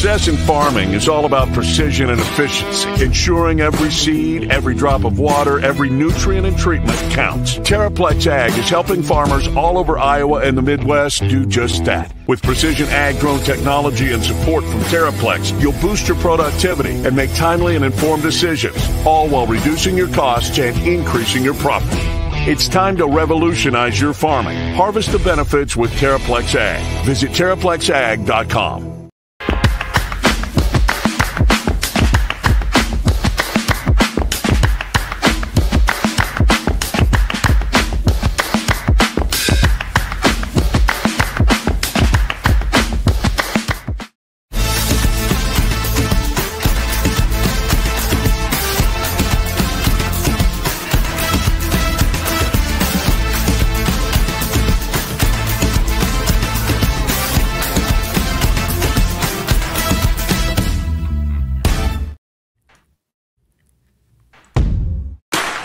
Success in farming is all about precision and efficiency, ensuring every seed, every drop of water, every nutrient and treatment counts. Terraplex Ag is helping farmers all over Iowa and the Midwest do just that. With precision ag drone technology and support from Terraplex, you'll boost your productivity and make timely and informed decisions, all while reducing your costs and increasing your profit. It's time to revolutionize your farming. Harvest the benefits with Terraplex Ag. Visit TerraplexAg.com.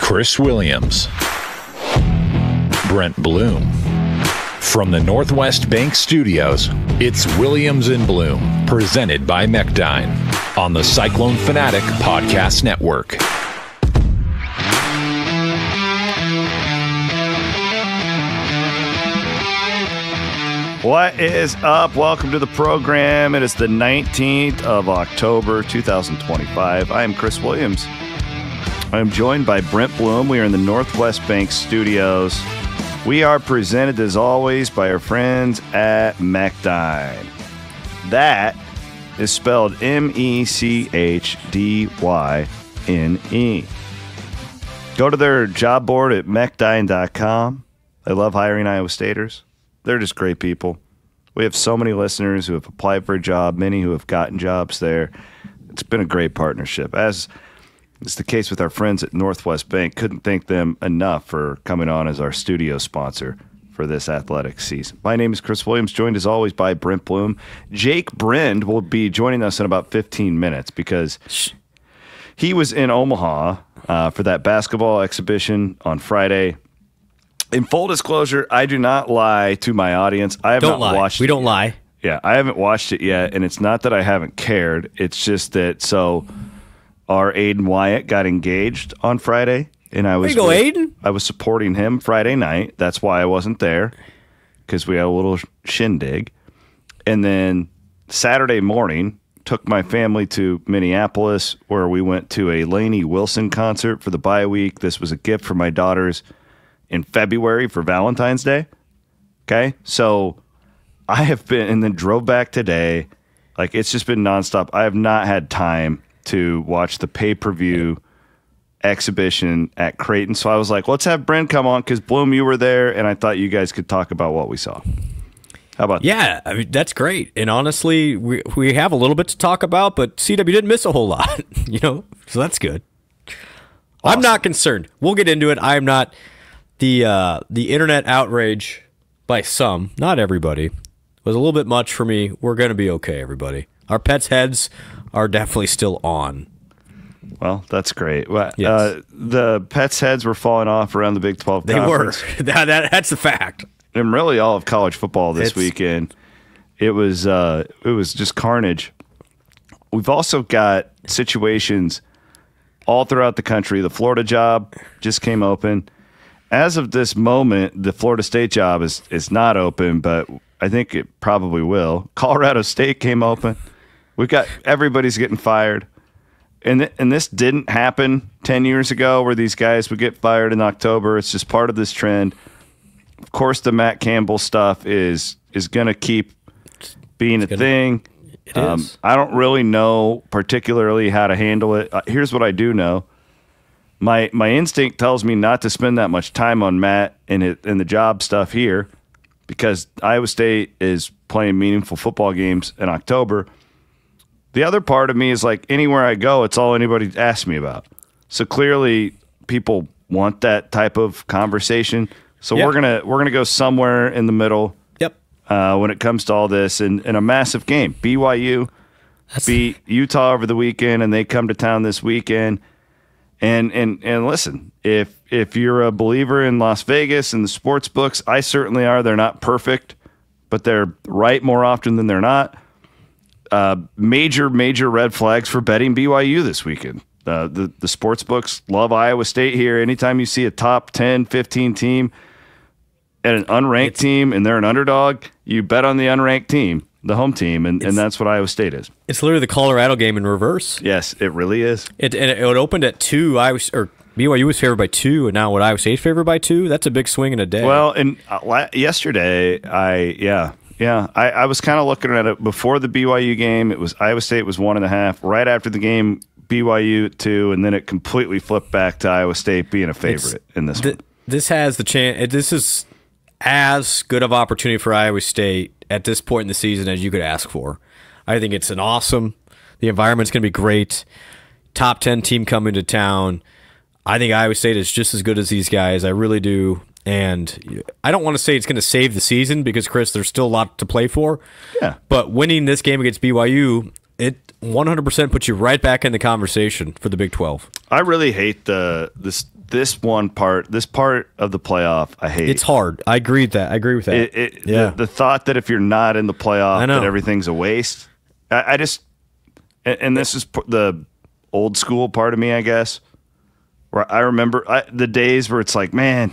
Chris Williams, Brent Blum. From the Northwest Bank Studios, it's Williams and Blum, presented by Mechdyne on the Cyclone Fanatic Podcast Network. What is up? Welcome to the program. It is the 19th of October, 2025. I am Chris Williams. I am joined by Brent Blum. We are in the Northwest Bank Studios. We are presented, as always, by our friends at Mechdyne. That is spelled MechdYne. Go to their job board at mechdyne.com. They love hiring Iowa Staters. They're just great people. We have so many listeners who have applied for a job, many who have gotten jobs there. It's been a great partnership. As it's the case with our friends at Northwest Bank. Couldn't thank them enough for coming on as our studio sponsor for this athletic season. My name is Chris Williams, joined as always by Brent Blum. Jake Brend will be joining us in about 15 minutes because he was in Omaha for that basketball exhibition on Friday. In full disclosure, I do not lie to my audience. I have not watched it. We don't lie. Yeah, I haven't watched it yet, and it's not that I haven't cared. It's just that our Aiden Wyatt got engaged on Friday, and There you go, Aiden. I was supporting him Friday night. That's why I wasn't there, because we had a little shindig. And then Saturday morning, took my family to Minneapolis, where we went to a Lainey Wilson concert for the bye week. This was a gift for my daughters in February for Valentine's Day. Okay, so I have been, and then drove back today. Like, it's just been nonstop. I have not had time to watch the pay-per-view exhibition at Creighton. So I was like, let's have Brent come on because, Bloom, you were there, and I thought you guys could talk about what we saw. How about that? Yeah, I mean, that's great. And honestly, we have a little bit to talk about, but CW didn't miss a whole lot, so that's good. Awesome. I'm not concerned. We'll get into it. I am not the internet outrage by some, not everybody, was a little bit much for me. We're going to be okay, everybody. Our pets' heads are definitely still on. Well, that's great. Well, yes. The pets' heads were falling off around the Big 12 conference. They were. That's the fact. And really all of college football this weekend. It was just carnage. We've also got situations all throughout the country. The Florida job just came open. As of this moment, the Florida State job is not open, but I think it probably will. Colorado State came open. We've got everybody's getting fired. And this didn't happen 10 years ago where these guys would get fired in October. It's just part of this trend. Of course, the Matt Campbell stuff is going to keep being a thing. It is. I don't really know particularly how to handle it. Here's what I do know. My instinct tells me not to spend that much time on Matt and the job stuff here because Iowa State is playing meaningful football games in October. The other part of me is like anywhere I go, it's all anybody asks me about. So clearly people want that type of conversation. So yep. we're gonna go somewhere in the middle. Yep. When it comes to all this and a massive game. BYU beat Utah over the weekend and they come to town this weekend. And listen, if you're a believer in Las Vegas and the sports books, I certainly are. They're not perfect, but they're right more often than they're not. major red flags for betting BYU this weekend. The sports books love Iowa State here. Anytime you see a top 10, 15 team and an unranked team and they're an underdog, you bet on the unranked team, the home team, and that's what Iowa State is. It's literally the Colorado game in reverse. Yes, it really is. It opened at 2. BYU was favored by 2, and now Iowa State's favored by 2. That's a big swing in a day. Well, and yesterday, I was kind of looking at it before the BYU game. It was Iowa State was 1.5. Right after the game, BYU at 2, and then it completely flipped back to Iowa State being a favorite in this one. This has the chance. This is as good of opportunity for Iowa State at this point in the season as you could ask for. I think it's an awesome. The environment's going to be great. Top 10 team coming to town. I think Iowa State is just as good as these guys. I really do. And I don't want to say it's going to save the season because, Chris, there's still a lot to play for. Yeah. But winning this game against BYU, it 100% puts you right back in the conversation for the Big 12. I really hate this part of the playoff. I hate. It's hard. I agree with that. The thought that if you're not in the playoff, that everything's a waste. I just, and this is the old school part of me, I guess, where I remember the days where it's like, man,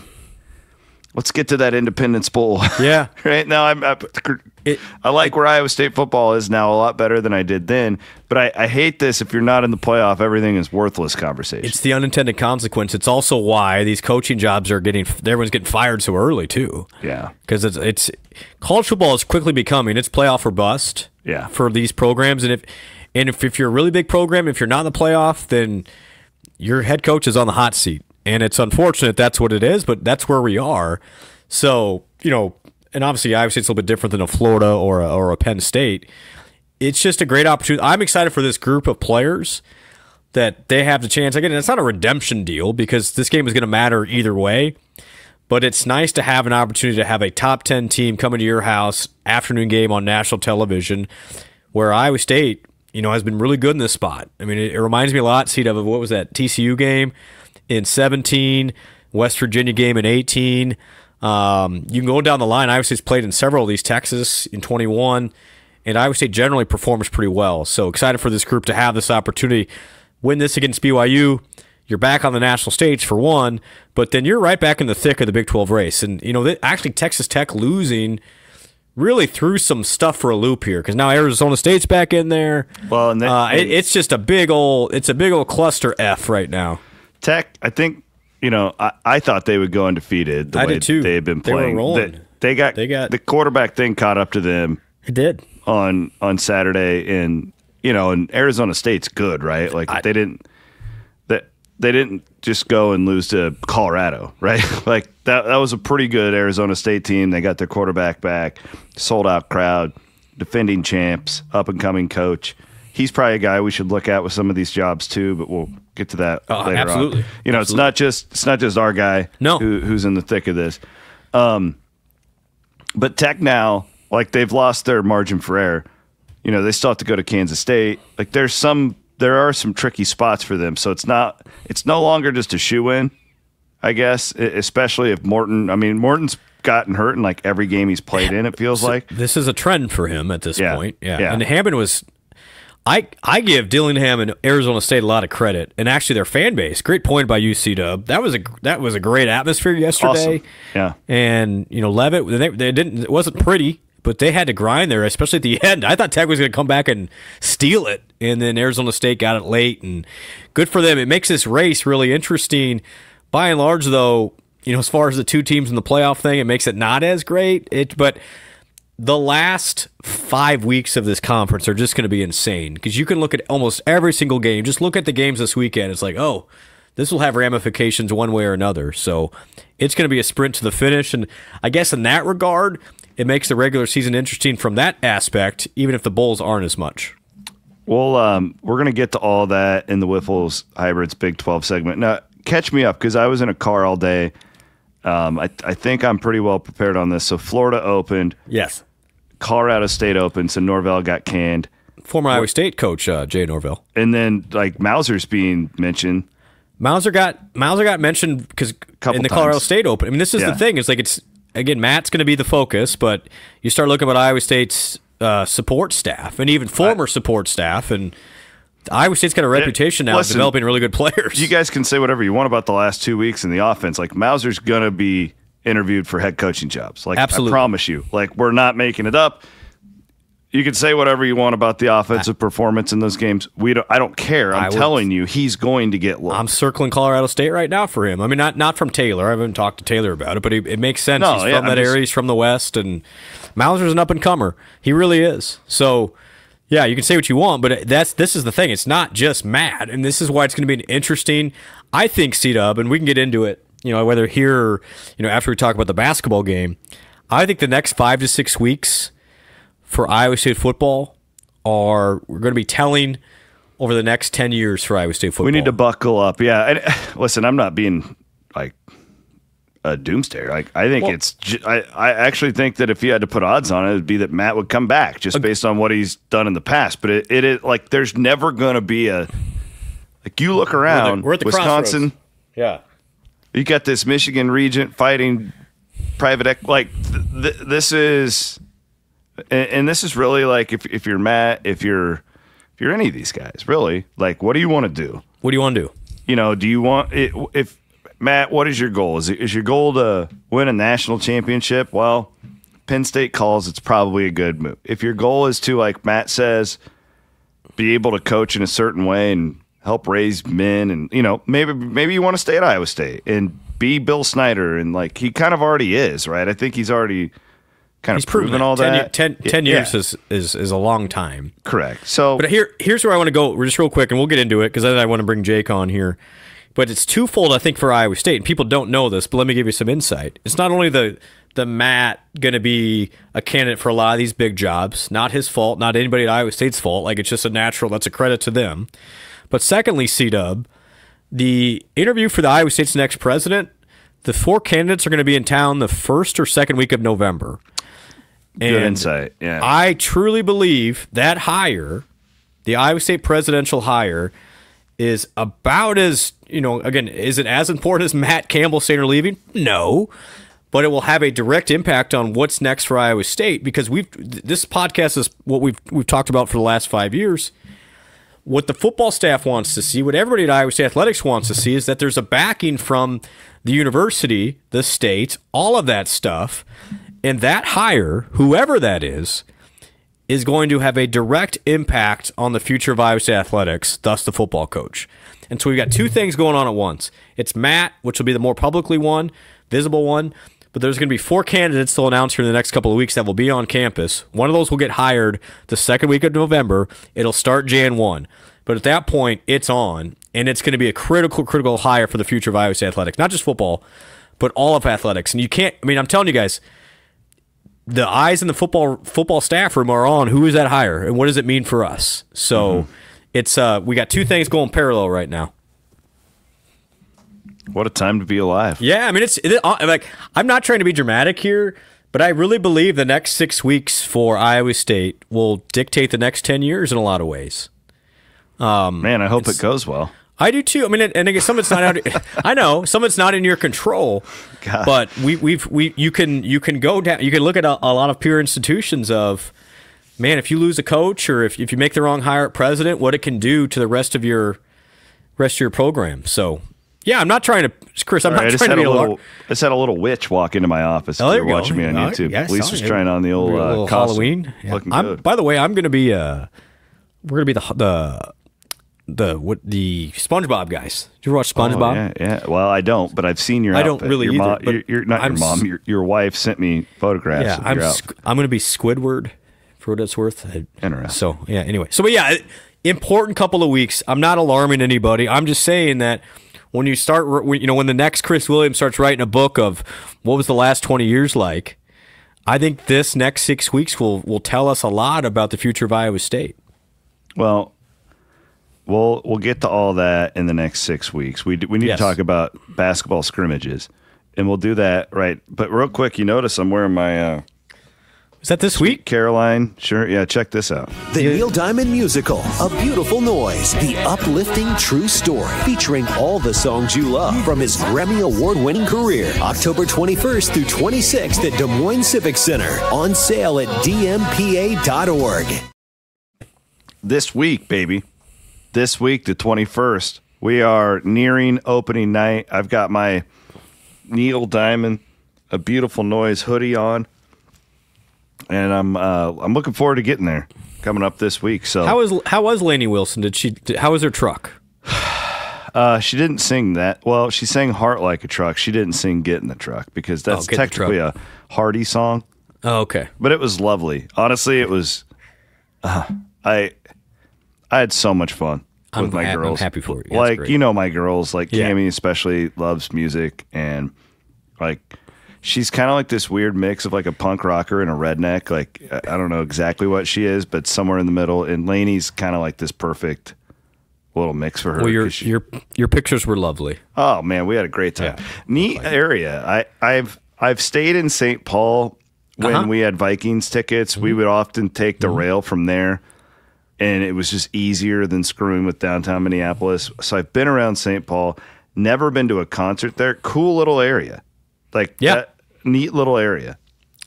let's get to that Independence Bowl. Yeah. Right now, I like where Iowa State football is now a lot better than I did then. But I hate this. If you're not in the playoff, everything is worthless conversation. It's the unintended consequence. It's also why these coaching jobs everyone's getting fired so early too. Yeah. Because it's college football is quickly becoming it's playoff or bust. Yeah. For these programs, and if you're a really big program, if you're not in the playoff, then your head coach is on the hot seat. And it's unfortunate that's what it is, but that's where we are. So, and obviously Iowa State's a little bit different than a Florida or a Penn State. It's just a great opportunity. I'm excited for this group of players that they have the chance. Again, it's not a redemption deal because this game is going to matter either way, but it's nice to have an opportunity to have a top 10 team come into your house, afternoon game on national television, where Iowa State, has been really good in this spot. I mean, it reminds me a lot, Cita, of what was that TCU game in 17, West Virginia game in 18. You can go down the line. Iowa State's played in several of these, Texas in 21, and Iowa State generally performs pretty well. So excited for this group to have this opportunity. Win this against BYU, you're back on the national stage for one, but then you're right back in the thick of the Big 12 race. And, actually Texas Tech losing really threw some stuff for a loop here because now Arizona State's back in there. Well, and it's just a big old cluster F right now. Tech, I think, I thought they would go undefeated the way they had been playing. They were rolling. They got the quarterback thing caught up to them. It did on Saturday, and and Arizona State's good, right? Like they didn't just go and lose to Colorado, right? Like that was a pretty good Arizona State team. They got their quarterback back, sold out crowd, defending champs, up and coming coach. He's probably a guy we should look at with some of these jobs too, but we'll get to that later absolutely. On. Absolutely. It's not just our guy who's in the thick of this. But Tech now, like they've lost their margin for error. They still have to go to Kansas State. Like there are some tricky spots for them. So it's no longer just a shoe-in, I guess, especially if Morton's gotten hurt in like every game he's played in, it feels like. This is a trend for him at this point. Yeah. And Hammond was I give Dillingham and Arizona State a lot of credit, and actually their fan base. Great point by UC-Dub. That was a great atmosphere yesterday. Awesome. Yeah. And Levitt, they didn't. It wasn't pretty, but they had to grind there, especially at the end. I thought Tech was going to come back and steal it, and then Arizona State got it late, and good for them. It makes this race really interesting. By and large, though, as far as the two teams in the playoff thing, it makes it not as great. But the last 5 weeks of this conference are just going to be insane because you can look at almost every single game. Just look at the games this weekend. It's like, oh, this will have ramifications one way or another. So it's going to be a sprint to the finish. And I guess in that regard, it makes the regular season interesting from that aspect, even if the bowls aren't as much. Well, we're going to get to all that in the Wiffles Hybrids Big 12 segment. Now, catch me up because I was in a car all day. I think I'm pretty well prepared on this. So Florida opened. Yes. Colorado State opened, so Norvell got canned. Former Iowa State coach Jay Norvell. And then like Mauser's being mentioned. Mauser got mentioned because in the Colorado State Open. I mean, this is the thing. It's like Matt's going to be the focus, but you start looking at Iowa State's support staff and even former support staff. And Iowa State's got a reputation now of developing really good players. You guys can say whatever you want about the last 2 weeks in the offense. Like, Mauser's going to be interviewed for head coaching jobs. Like, absolutely. I promise you. Like, we're not making it up. You can say whatever you want about the offensive performance in those games. I don't care. I'm telling you, he's going to get looked. I'm circling Colorado State right now for him. I mean, not from Taylor. I haven't talked to Taylor about it, but it makes sense. He's from that area. He's from the West, and Mauser's an up-and-comer. He really is. So, yeah, you can say what you want, but this is the thing. It's not just Matt, and this is why it's going to be an interesting, I think, C-Dub, and we can get into it, whether here or, after we talk about the basketball game. I think the next 5 to 6 weeks for Iowa State football we're going to be telling over the next 10 years for Iowa State football. We need to buckle up. Yeah. And, listen, I'm not being like a doomsday. Like, I think I actually think that if you had to put odds on it, it'd be that Matt would come back just based on what he's done in the past. But it is like, there's never going to be you look around, we're at the Wisconsin. Crossroads. Yeah. You got this Michigan Regent fighting private equity. Like, this is. And this is really like if you're Matt, if you're any of these guys, really, like, what do you want to do? What do you want to do? Do you want it? If Matt, what is your goal? Is your goal to win a national championship? Well, Penn State calls it's probably a good move. If your goal is to, like Matt says, be able to coach in a certain way and help raise men, and maybe you want to stay at Iowa State and be Bill Snyder, and like he kind of already is, right? I think he's already. He's proven all that. 10 years is a long time. Correct. So, but here's where I want to go just real quick, and we'll get into it because then I want to bring Jake on here. But it's twofold, I think, for Iowa State, and people don't know this, but let me give you some insight. It's not only the Matt going to be a candidate for a lot of these big jobs, not his fault, not anybody at Iowa State's fault. Like, it's just a natural. That's a credit to them. But secondly, C-Dub, the interview for the Iowa State's next president, the 4 candidates are going to be in town the first or second week of November. Good insight, yeah. I truly believe that hire, the Iowa State presidential hire, is about as, again, is it as important as Matt Campbell staying or leaving? No. But it will have a direct impact on what's next for Iowa State, because this podcast is what we've talked about for the last 5 years. What the football staff wants to see, what everybody at Iowa State Athletics wants to see, is that there's a backing from the university, the state, all of that stuff. And that hire, whoever that is going to have a direct impact on the future of Iowa State athletics, thus the football coach. And so we've got 2 things going on at once. It's Matt, which will be the more publicly one, visible one, but there's going to be 4 candidates they'll announce here in the next couple of weeks that will be on campus. One of those will get hired the second week of November. It'll start Jan 1. But at that point, it's on, and it's going to be a critical hire for the future of Iowa State athletics. Not just football, but all of athletics. And you can't, I'm telling you guys, the eyes in the football staff room are on who is that hire and what does it mean for us. So it's we got 2 things going parallel right now. What a time to be alive. Yeah, like, I'm not trying to be dramatic here, but I really believe the next 6 weeks for Iowa State will dictate the next 10 years in a lot of ways. Man, I hope it goes well. I do too. And again, some of it's not out. I know some of it's not in your control. God. But you can go down. You can look at a lot of peer institutions of, man, if you lose a coach or if you make the wrong hire at president, what it can do to the rest of your program. So yeah, I'm not trying to, Chris. I'm not trying to be I just had a little witch walk into my office. Oh, you're watching me on YouTube. Yes, Lisa's trying on the old Halloween. Yeah. Looking good. By the way, I'm going to be. We're going to be the SpongeBob guys. Did you ever watch SpongeBob? Oh, yeah. Well, I don't, but I've seen your outfit. I don't really either. You're not your mom. Your wife sent me photographs. Yeah, of your outfit. I'm going to be Squidward for what it's worth. Interesting. So yeah. Anyway, but yeah, important couple of weeks. I'm not alarming anybody. I'm just saying that when you start, when the next Chris Williams starts writing a book of what was the last 20 years like, I think this next 6 weeks will tell us a lot about the future of Iowa State. Well. We'll get to all that in the next 6 weeks. We need to talk about basketball scrimmages, and we'll do that right. But real quick, you notice I'm wearing my Is that this week? Caroline, sure. Yeah, check this out. The Neil Diamond Musical, A Beautiful Noise, the uplifting true story, featuring all the songs you love from his Grammy Award-winning career. October 21st through 26th at Des Moines Civic Center. On sale at dmpa.org. This week, baby. This week, the 21st, we are nearing opening night. I've got my Neil Diamond, A Beautiful Noise hoodie on. And I'm looking forward to getting there coming up this week. So how was Lainey Wilson? How was her truck? She didn't sing that. Well, she sang "Heart Like a Truck." She didn't sing "Get in the Truck" because that's technically a Hardy song. Oh, okay. But it was lovely. Honestly, it was. I had so much fun with my girls. I'm happy for you. Yeah, like my girls, like Cammie especially loves music, and like. She's kind of like this weird mix of like a punk rocker and a redneck. Like, I don't know exactly what she is, but somewhere in the middle. And Lainey's kind of like this perfect little mix for her. Well, your pictures were lovely. Oh man, we had a great time. Yeah. Neat area. I've stayed in St. Paul when we had Vikings tickets. Mm-hmm. We would often take the rail from there, and it was just easier than screwing with downtown Minneapolis. So I've been around St. Paul. Never been to a concert there. Cool little area. Like neat little area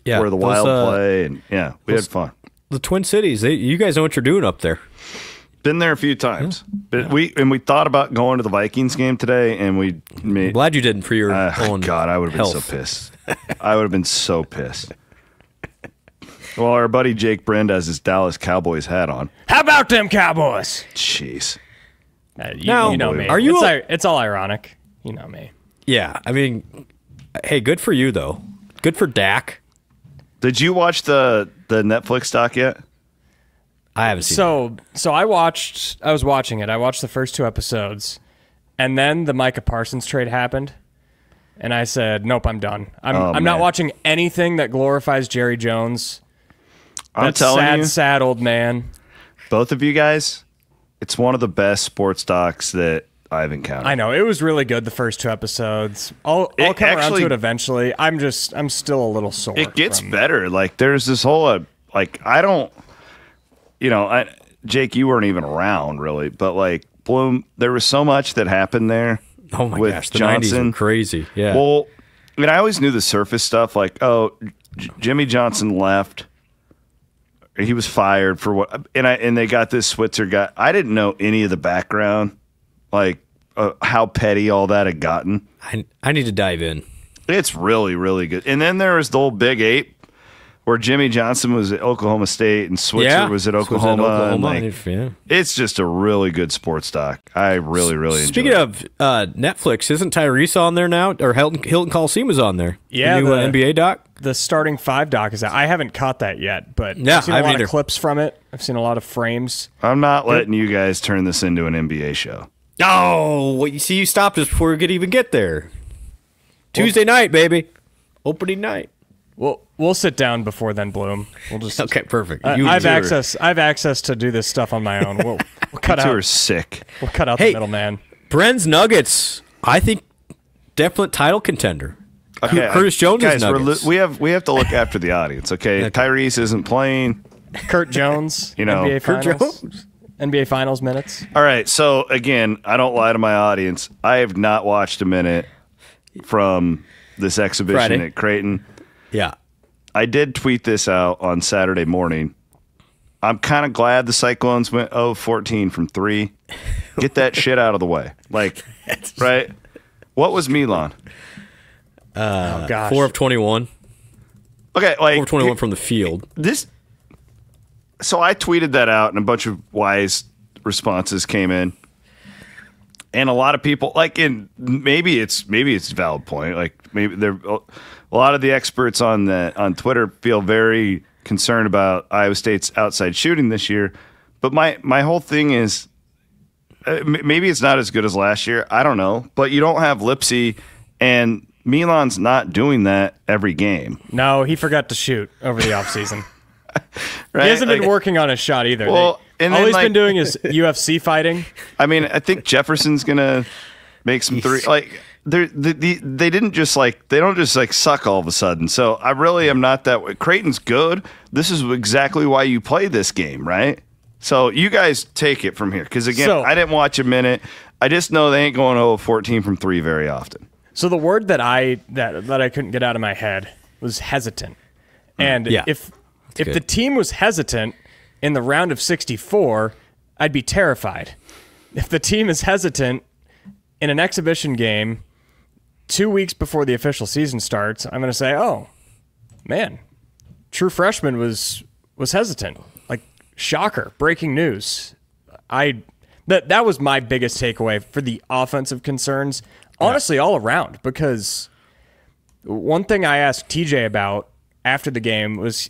where the Wild play, and we had fun. The Twin Cities, you guys know what you're doing up there. Been there a few times, but we thought about going to the Vikings game today, and I'm glad you didn't for your own. God, I would have been so pissed. I would have been so pissed. Well, our buddy Jake Brend has his Dallas Cowboys hat on. How about them Cowboys? Jeez. You know me. It's all ironic. You know me. Yeah, I mean. Hey, good for you, though. Good for Dak. Did you watch the Netflix doc yet? I haven't seen it. So I was watching it. I watched the first 2 episodes, and then the Micah Parsons trade happened, and I said, nope, I'm done. I'm not watching anything that glorifies Jerry Jones. I'm telling you. Sad old man. Both of you guys, it's one of the best sports docs that I've encountered. I know. It was really good the first 2 episodes. I'll come around to it eventually. I'm still a little sore. It gets better. Like there's this whole I don't Jake, you weren't even around really, but like Bloom, there was so much that happened there. Oh my gosh, the Johnson. 90s were crazy. Yeah. Well, I mean, I always knew the surface stuff like, Jimmy Johnson left. He was fired for what and they got this Switzer guy. I didn't know any of the background. Like how petty all that had gotten. I need to dive in. It's really, really good. And then there was the old Big 8 where Jimmy Johnson was at Oklahoma State and Switzer was at Oklahoma. It's just a really good sports doc. I really, really enjoy it. Speaking of Netflix, isn't Tyrese on there now? Or Hilton Coliseum is on there? Yeah. The new NBA doc? The starting 5 doc is out. I haven't caught that yet, but I've seen a lot of clips from it. I've seen a lot of frames. I'm not letting you guys turn this into an NBA show. Oh, well, you stopped us before we could even get there. Tuesday night, baby. Opening night. We'll sit down before then, Bloom. We'll just okay, perfect. I have access to do this stuff on my own. We'll cut out. You are sick. We'll cut out the middleman. Brend's Nuggets, I think, definite title contender. Okay, Curtis Jones' guys, Nuggets. we have to look after the audience. Okay, Tyrese isn't playing. Kurt Jones, NBA Finals. NBA Finals minutes. All right, so again, I don't lie to my audience. I have not watched a minute from this exhibition at Creighton. Yeah. I did tweet this out on Saturday morning. I'm kind of glad the Cyclones went 0-14 from 3. Get that shit out of the way. Like, right? What was Milan? Oh, gosh. 4 of 21. Okay, like 4 of 21 from the field. So I tweeted that out, and a bunch of wise responses came in, and a lot of people maybe it's a valid point. Like maybe a lot of the experts on Twitter feel very concerned about Iowa State's outside shooting this year. But my whole thing is maybe it's not as good as last year. I don't know, but you don't have Lipsy, and Milan's not doing that every game. No, he forgot to shoot over the offseason. Right? He hasn't been working on his shot either. Well, all he's been doing is UFC fighting. I mean, I think Jefferson's gonna make some three. Like they didn't just they don't just suck all of a sudden. So I really am not that way. Creighton's good. This is exactly why you play this game, right? So you guys take it from here. Because again, I didn't watch a minute. I just know they ain't going 0-14 from 3 very often. So the word that I couldn't get out of my head was hesitant. And if the team was hesitant in the round of 64, I'd be terrified. If the team is hesitant in an exhibition game 2 weeks before the official season starts, I'm going to say, oh, man, true freshman was hesitant. Like, shocker, breaking news. That was my biggest takeaway for the offensive concerns, honestly, all around, because one thing I asked TJ about after the game was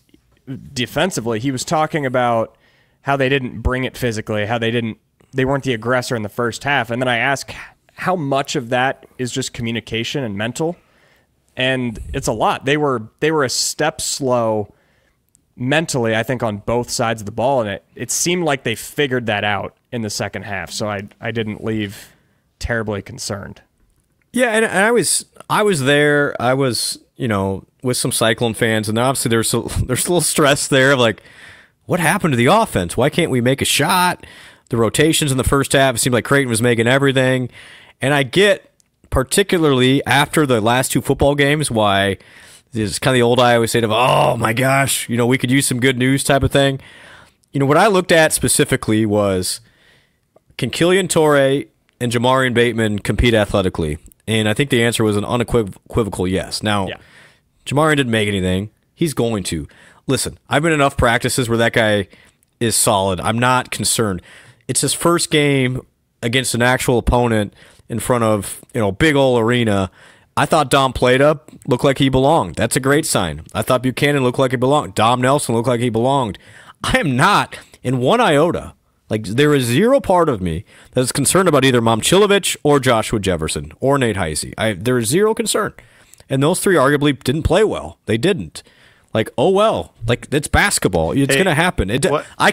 defensively. He was talking about how they didn't bring it physically, how they weren't the aggressor in the first half. And then I asked how much of that is just communication and mental. And it's a lot. They were a step slow mentally, I think, on both sides of the ball. And it seemed like they figured that out in the second half. So I didn't leave terribly concerned. Yeah, and I was there. I was, with some Cyclone fans, and obviously there's a little stress there of like, what happened to the offense? Why can't we make a shot? The rotations in the first half, it seemed like Creighton was making everything. And I get, particularly after the last 2 football games, why there's kind of the old Iowa State of, oh my gosh, we could use some good news type of thing. What I looked at specifically was, can Killian Torrey and Jamarian Bateman compete athletically? And I think the answer was an unequivocal yes. Now, Jamarian didn't make anything. He's going to. Listen, I've been in enough practices where that guy is solid. I'm not concerned. It's his first game against an actual opponent in front of, big old arena. I thought Dom Plata looked like he belonged. That's a great sign. I thought Buchanan looked like he belonged. Dom Nelson looked like he belonged. I am not in one iota. There is zero part of me that is concerned about either Momcilovic or Joshua Jefferson or Nate Heisey. There is zero concern. And those 3 arguably didn't play well. They didn't. Oh well. It's basketball. It's going to happen. I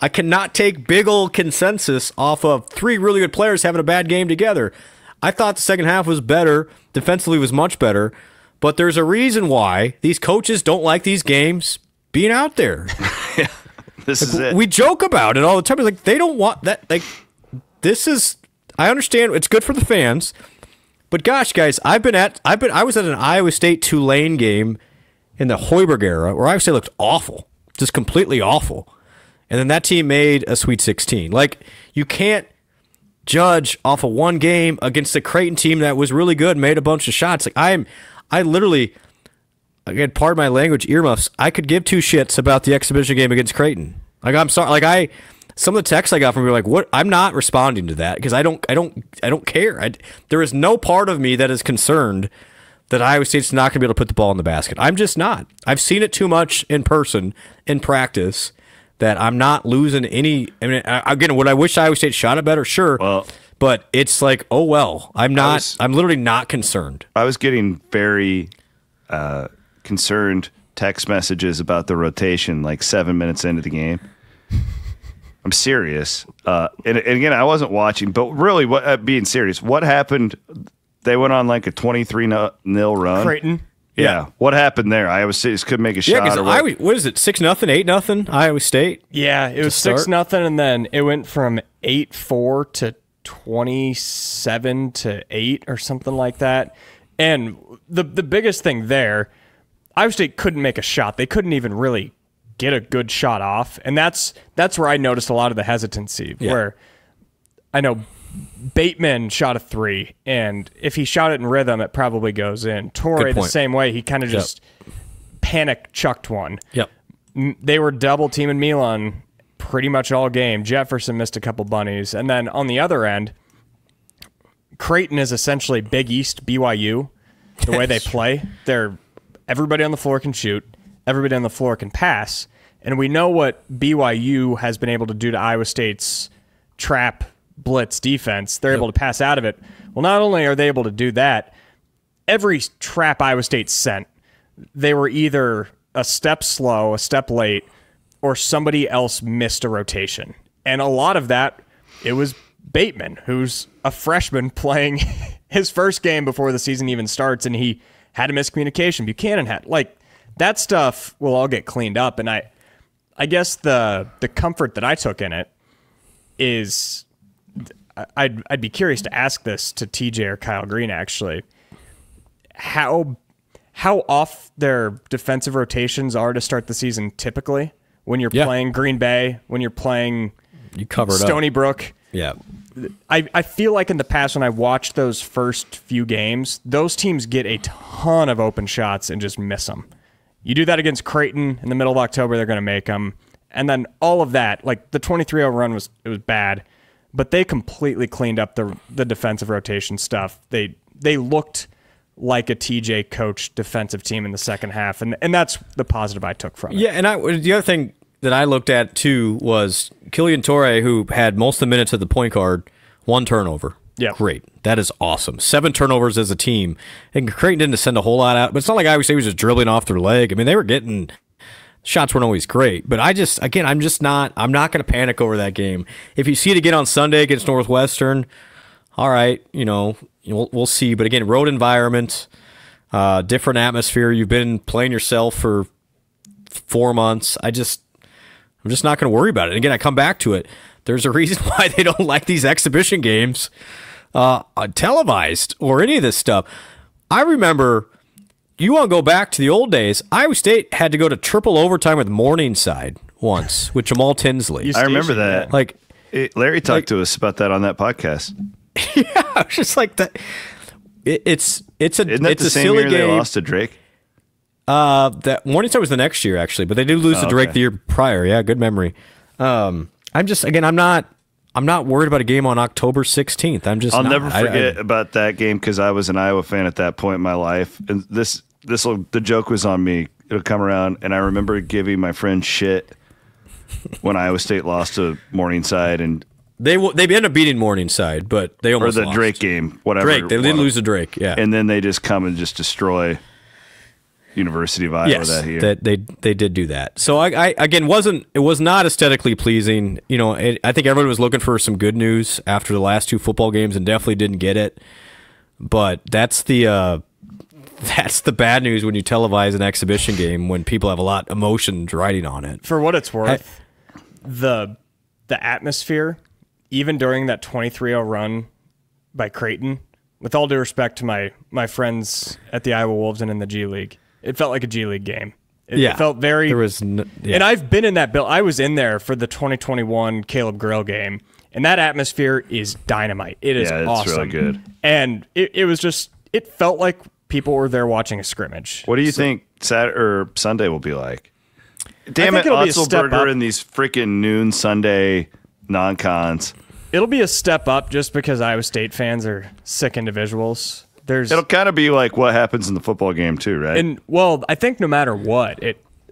cannot take big old consensus off of 3 really good players having a bad game together. I thought the second half was better. Defensively was much better. But there's a reason why these coaches don't like these games being out there. This is it. We joke about it all the time. They don't want that. I understand it's good for the fans, but gosh, guys, I was at an Iowa State Tulane game in the Hoiberg era where Iowa State looked awful, just completely awful, and then that team made a Sweet 16. You can't judge off of one game against a Creighton team that was really good, made a bunch of shots. I literally. Again, pardon my language, earmuffs. I could give 2 shits about the exhibition game against Creighton. I'm sorry. Some of the texts I got from you were like, "What?" I'm not responding to that because I don't care. There is no part of me that is concerned that Iowa State's not going to be able to put the ball in the basket. I'm just not. I've seen it too much in person, in practice, that I'm not losing any. Again, would I wish Iowa State shot it better? Sure. Well, but it's oh well. I'm literally not concerned. I was getting very concerned text messages about the rotation 7 minutes into the game. I'm serious. And again, I wasn't watching, but really, being serious, what happened? They went on a 23-0 run. Creighton. Yeah. What happened there? Iowa State just couldn't make a shot. Yeah, because what is it, 6-0, 8-0, Iowa State? Yeah, it was 6-0, and then it went from 8-4 to 27-8 or something like that. And the biggest thing there, Iowa State couldn't make a shot. They couldn't even really get a good shot off. And that's where I noticed a lot of the hesitancy, where I know Bateman shot a 3, and if he shot it in rhythm, it probably goes in. Torrey, the same way. He kind of just panic chucked one. Yep. They were double teaming Milan pretty much all game. Jefferson missed a couple bunnies. And then on the other end, Creighton is essentially Big East BYU, the way they play. Everybody on the floor can shoot. Everybody on the floor can pass. And we know what BYU has been able to do to Iowa State's trap blitz defense. They're able to pass out of it. Well, not only are they able to do that, every trap Iowa State sent, they were either a step slow, a step late, or somebody else missed a rotation. And a lot of that, it was Bateman, who's a freshman playing his first game before the season even starts, and he had a miscommunication. Buchanan had that stuff will all get cleaned up, and I guess the comfort that I took in it is I'd be curious to ask this to TJ or Kyle Green actually. How off their defensive rotations are to start the season typically when you're playing Green Bay, when you're playing Stony Brook. Yeah. I feel like in the past when I watched those first few games, those teams get a ton of open shots and just miss them. You do that against Creighton in the middle of October, they're going to make them. And then all of that, like the 23-0 run was bad, but they completely cleaned up the defensive rotation stuff. They looked like a TJ coach defensive team in the second half, and that's the positive I took from it. Yeah, and the other thing that I looked at too was Killian Torre, who had most of the minutes at the point guard, 1 turnover. Yeah, great. That is awesome. 7 turnovers as a team, and Creighton didn't send a whole lot out. But it's not like Iowa State was just dribbling off their leg. I mean, they were getting shots weren't always great. But I'm not going to panic over that game. If you see it again on Sunday against Northwestern, all right, we'll see. But again, road environment, different atmosphere. You've been playing yourself for 4 months. I'm just not going to worry about it. And again, I come back to it. There's a reason why they don't like these exhibition games televised or any of this stuff. I remember, you want to go back to the old days, Iowa State had to go to triple overtime with Morningside once with Jamal Tinsley. I remember that. Larry talked to us about that on that podcast. Yeah, I was just like that. It's a silly game. They lost to Drake. That Morningside was the next year actually, but they did lose to Drake the year prior. Yeah, good memory. I'm not worried about a game on October 16th. I'll never forget about that game because I was an Iowa fan at that point in my life, and the joke was on me. It'll come around, and I remember giving my friend shit when Iowa State lost to Morningside, and they ended up beating Morningside, but they almost lost. Drake game, whatever. Drake, they did lose to Drake, yeah, and then they just come and just destroy University of Iowa that year. They did do that. So it was not aesthetically pleasing. I think everyone was looking for some good news after the last 2 football games and definitely didn't get it. But that's the bad news when you televise an exhibition game when people have a lot of emotion riding on it. For what it's worth, the atmosphere, even during that 23-0 run by Creighton, with all due respect to my friends at the Iowa Wolves and in the G League, it felt like a G League game. It felt very. And I've been in that build. I was in there for the 2021 Caleb Grill game, and that atmosphere is dynamite. It is awesome. It's really good. And it was just. It felt like people were there watching a scrimmage. What do you think Saturday or Sunday will be like? Damn it, Otzelberger and these freaking noon Sunday non-cons. It'll be a step up just because Iowa State fans are sick individuals. It'll kind of be like what happens in the football game too, right? And I think no matter what,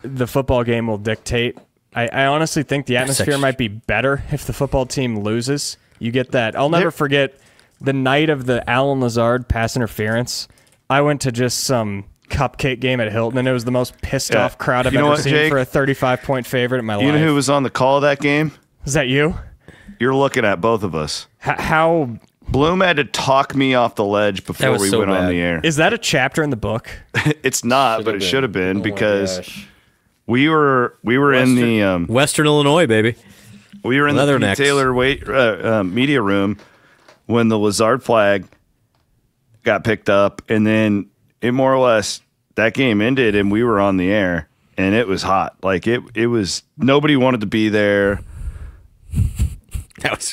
the football game will dictate. I honestly think the atmosphere might be better if the football team loses. You get that. I'll never forget the night of the Alan Lazard pass interference. I went to just some cupcake game at Hilton, and it was the most pissed off crowd I've ever seen, Jake? For a 35-point favorite in my life. You know who was on the call of that game? Is that you? You're looking at both of us. How... Bloom had to talk me off the ledge before we went on the air. Is that a chapter in the book? It's not, but it should have been because we were in the Western Illinois, baby. We were in the Pete Taylor media room when the Lazard flag got picked up, and then it more or less that game ended, and we were on the air, and it was hot. Like it was nobody wanted to be there.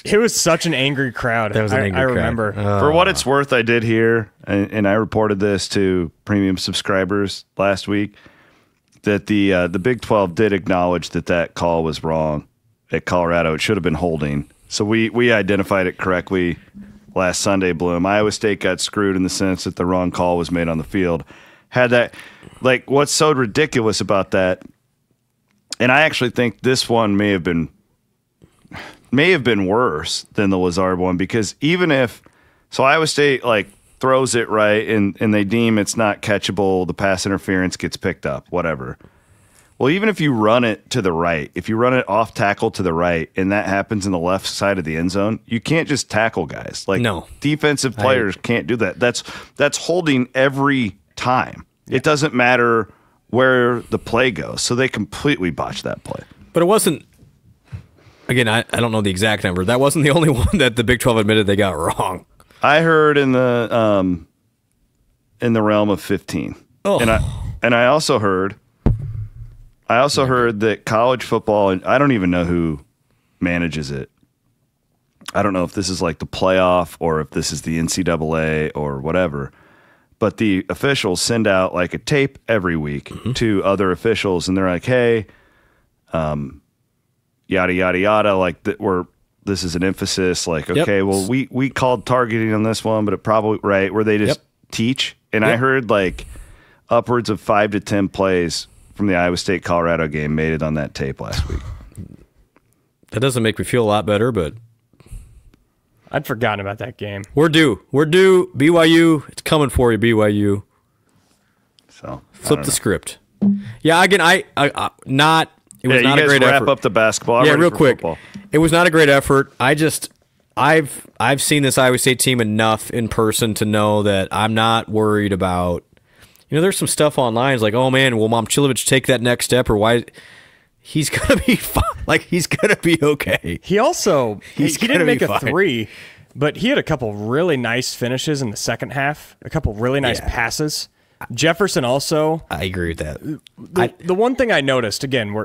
It was such an angry crowd. That was an angry crowd. I remember. For what it's worth, I did hear, and I reported this to premium subscribers last week, that the Big 12 did acknowledge that call was wrong at Colorado. It should have been holding. So we identified it correctly last Sunday, Bloom. Iowa State got screwed in the sense that the wrong call was made on the field. What's so ridiculous about that, and I actually think this one may have been worse than the Lazard one, because even if Iowa State throws it right and they deem it's not catchable, the pass interference gets picked up, whatever. Well, even if you run it to the right, if you run it off tackle to the right, and that happens in the left side of the end zone, you can't just tackle guys. Like, no. Defensive players can't do that. That's holding every time. Yeah. It doesn't matter where the play goes. So they completely botched that play. But it wasn't. Again, I don't know the exact number. That wasn't the only one that the Big 12 admitted they got wrong. I heard in the realm of 15. Oh. And I also heard that college football, and I don't even know who manages it. I don't know if this is like the playoff or if this is the NCAA or whatever. But the officials send out like a tape every week to other officials, and they're like, "Hey, yada yada yada." Like this is an emphasis. Like, okay, well, we called targeting on this one, but it probably right where they just teach. And I heard like upwards of 5 to 10 plays from the Iowa State-Colorado game made it on that tape last week. That doesn't make me feel a lot better, but I'd forgotten about that game. We're due. BYU, it's coming for you, BYU. So flip the script. Yeah, again, it was not a great effort. Wrap up the basketball. Yeah, real quick. Football. It was not a great effort. I've seen this Iowa State team enough in person to know that I'm not worried about. There's some stuff online. It's like, oh man, will Momcilovic take that next step, or why? He's gonna be fine. Like, he's gonna be okay. He didn't make a three, but he had a couple really nice finishes in the second half. A couple really nice passes. Jefferson also. I agree with that. The one thing I noticed, again,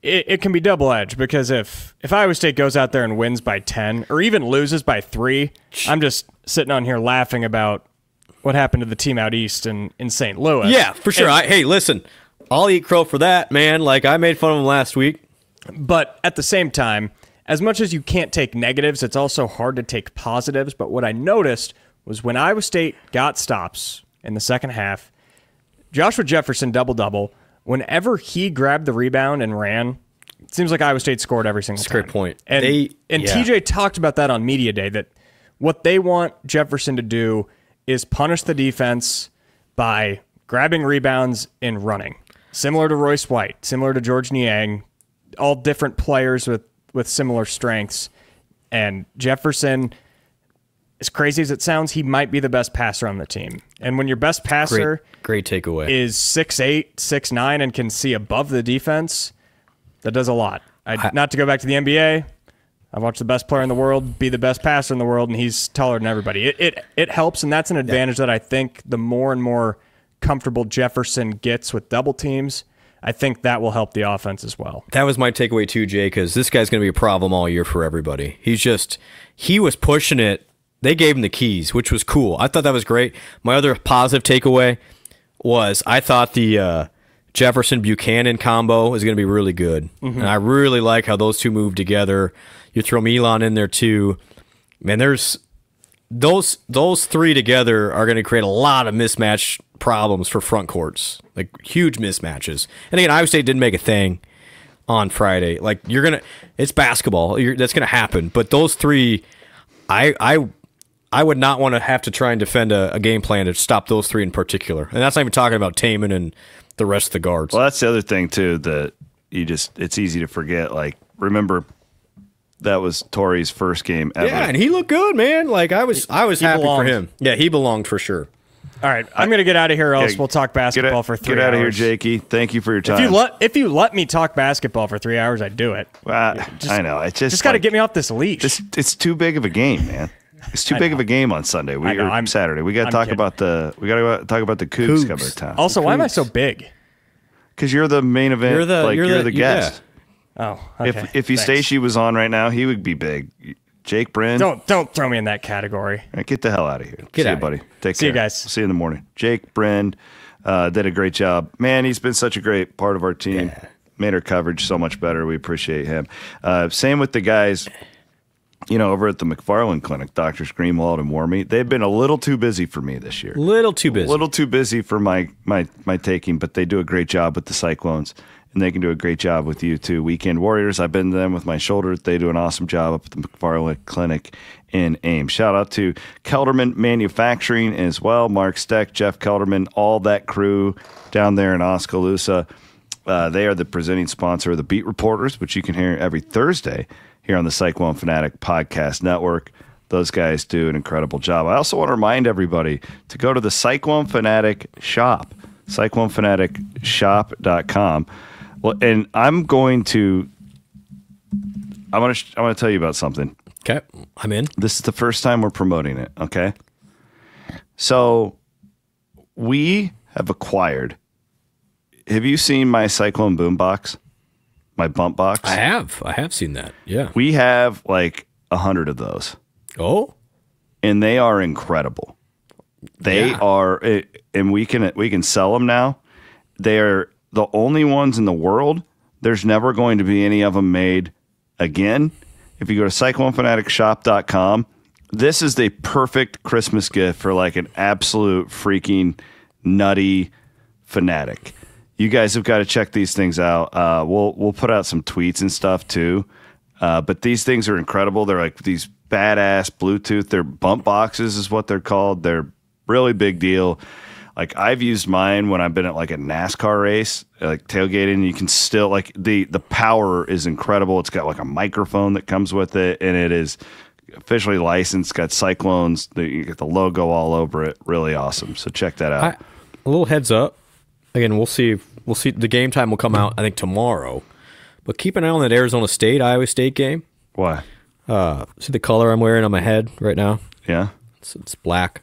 it can be double-edged, because if Iowa State goes out there and wins by 10 or even loses by 3, I'm just sitting on here laughing about what happened to the team out east in St. Louis. Yeah, for sure. Hey, listen, I'll eat crow for that, man. Like, I made fun of him last week. But at the same time, as much as you can't take negatives, it's also hard to take positives. But what I noticed was when Iowa State got stops in the second half, Joshua Jefferson double-double. Whenever he grabbed the rebound and ran, it seems like Iowa State scored every single time. That's a great point. And TJ talked about that on Media Day, that what they want Jefferson to do is punish the defense by grabbing rebounds and running. Similar to Royce White, similar to George Niang, all different players with similar strengths. And Jefferson, as crazy as it sounds, he might be the best passer on the team. And when your best passer great takeaway is 6'8", 6'9", and can see above the defense, that does a lot. Not to go back to the NBA, I watched the best player in the world be the best passer in the world, and he's taller than everybody. It helps, and that's an advantage that I think the more and more comfortable Jefferson gets with double teams, I think that will help the offense as well. That was my takeaway too, Jay, because this guy's going to be a problem all year for everybody. He was pushing it. They gave him the keys, which was cool. I thought that was great. My other positive takeaway was I thought the Jefferson-Buchanan combo is going to be really good. Mm-hmm. And I really like how those two move together. You throw Milan in there too. Man, there's those three together are going to create a lot of mismatch problems for front courts, like huge mismatches. And again, Iowa State didn't make a thing on Friday. Like, it's basketball. That's going to happen. But those three, I would not want to have to try and defend a game plan to stop those three in particular. And that's not even talking about Taman and the rest of the guards. Well, that's the other thing too, that it's easy to forget. Like, remember, that was Torrey's first game ever. Yeah, and he looked good, man. Like, I was happy for him. Yeah, he belonged for sure. All right, I'm going to get out of here, or else we'll talk basketball for 3 hours. Get out of here, Jakey. Thank you for your time. If you let me talk basketball for 3 hours, I'd do it. Well, I know. It's just got to get me off this leash. It's too big of a game, man. It's too big of a game on Sunday. Saturday. We got to talk about the Cougs coming to town. Also, why am I so big? Because you're the main event. You're the guest. Yeah. Oh, okay. If Eustace was on right now, he would be big. Jake Brend. Don't throw me in that category. All right, get the hell out of here. See you, buddy. Take care. See you guys. See you in the morning. Jake Brend did a great job. Man, he's been such a great part of our team. Yeah. Made our coverage so much better. We appreciate him. Same with the guys, over at the McFarland Clinic, Doctors Greenwald and Warmy. They've been a little too busy for me this year. A little too busy for my taking, but they do a great job with the Cyclones. And they can do a great job with you, too. Weekend Warriors, I've been to them with my shoulder. They do an awesome job up at the McFarland Clinic in Ames. Shout out to Kelderman Manufacturing as well. Mark Steck, Jeff Kelderman, all that crew down there in Oskaloosa. They are the presenting sponsor of the Beat Reporters, which you can hear every Thursday here on the Cyclone Fanatic Podcast Network. Those guys do an incredible job. I also want to remind everybody to go to the Cyclone Fanatic shop, cyclonefanaticshop.com. Well, and I'm going to tell you about something. Okay, I'm in. This is the first time we're promoting it, okay? So we have acquired. Have you seen my Cyclone boom box? My bump box? I have seen that. Yeah. We have like 100 of those. Oh? And they are incredible. They are, and we can sell them now. They are the only ones in the world. There's never going to be any of them made again. If you go to cyclonefanaticshop.com, this is the perfect Christmas gift for like an absolute freaking nutty fanatic. You guys have got to check these things out. We'll put out some tweets and stuff too. But these things are incredible. They're like these badass Bluetooth. They're bump boxes is what they're called. They're really big deal. Like I've used mine when I've been at like a NASCAR race, like tailgating. You can still like the power is incredible. It's got like a microphone that comes with it, and it is officially licensed. Got Cyclones. You get the logo all over it. Really awesome. So check that out. A little heads up. Again, we'll see. The game time will come out I think tomorrow, but keep an eye on that Arizona State Iowa State game. Why? See the color I'm wearing on my head right now? Yeah, it's black.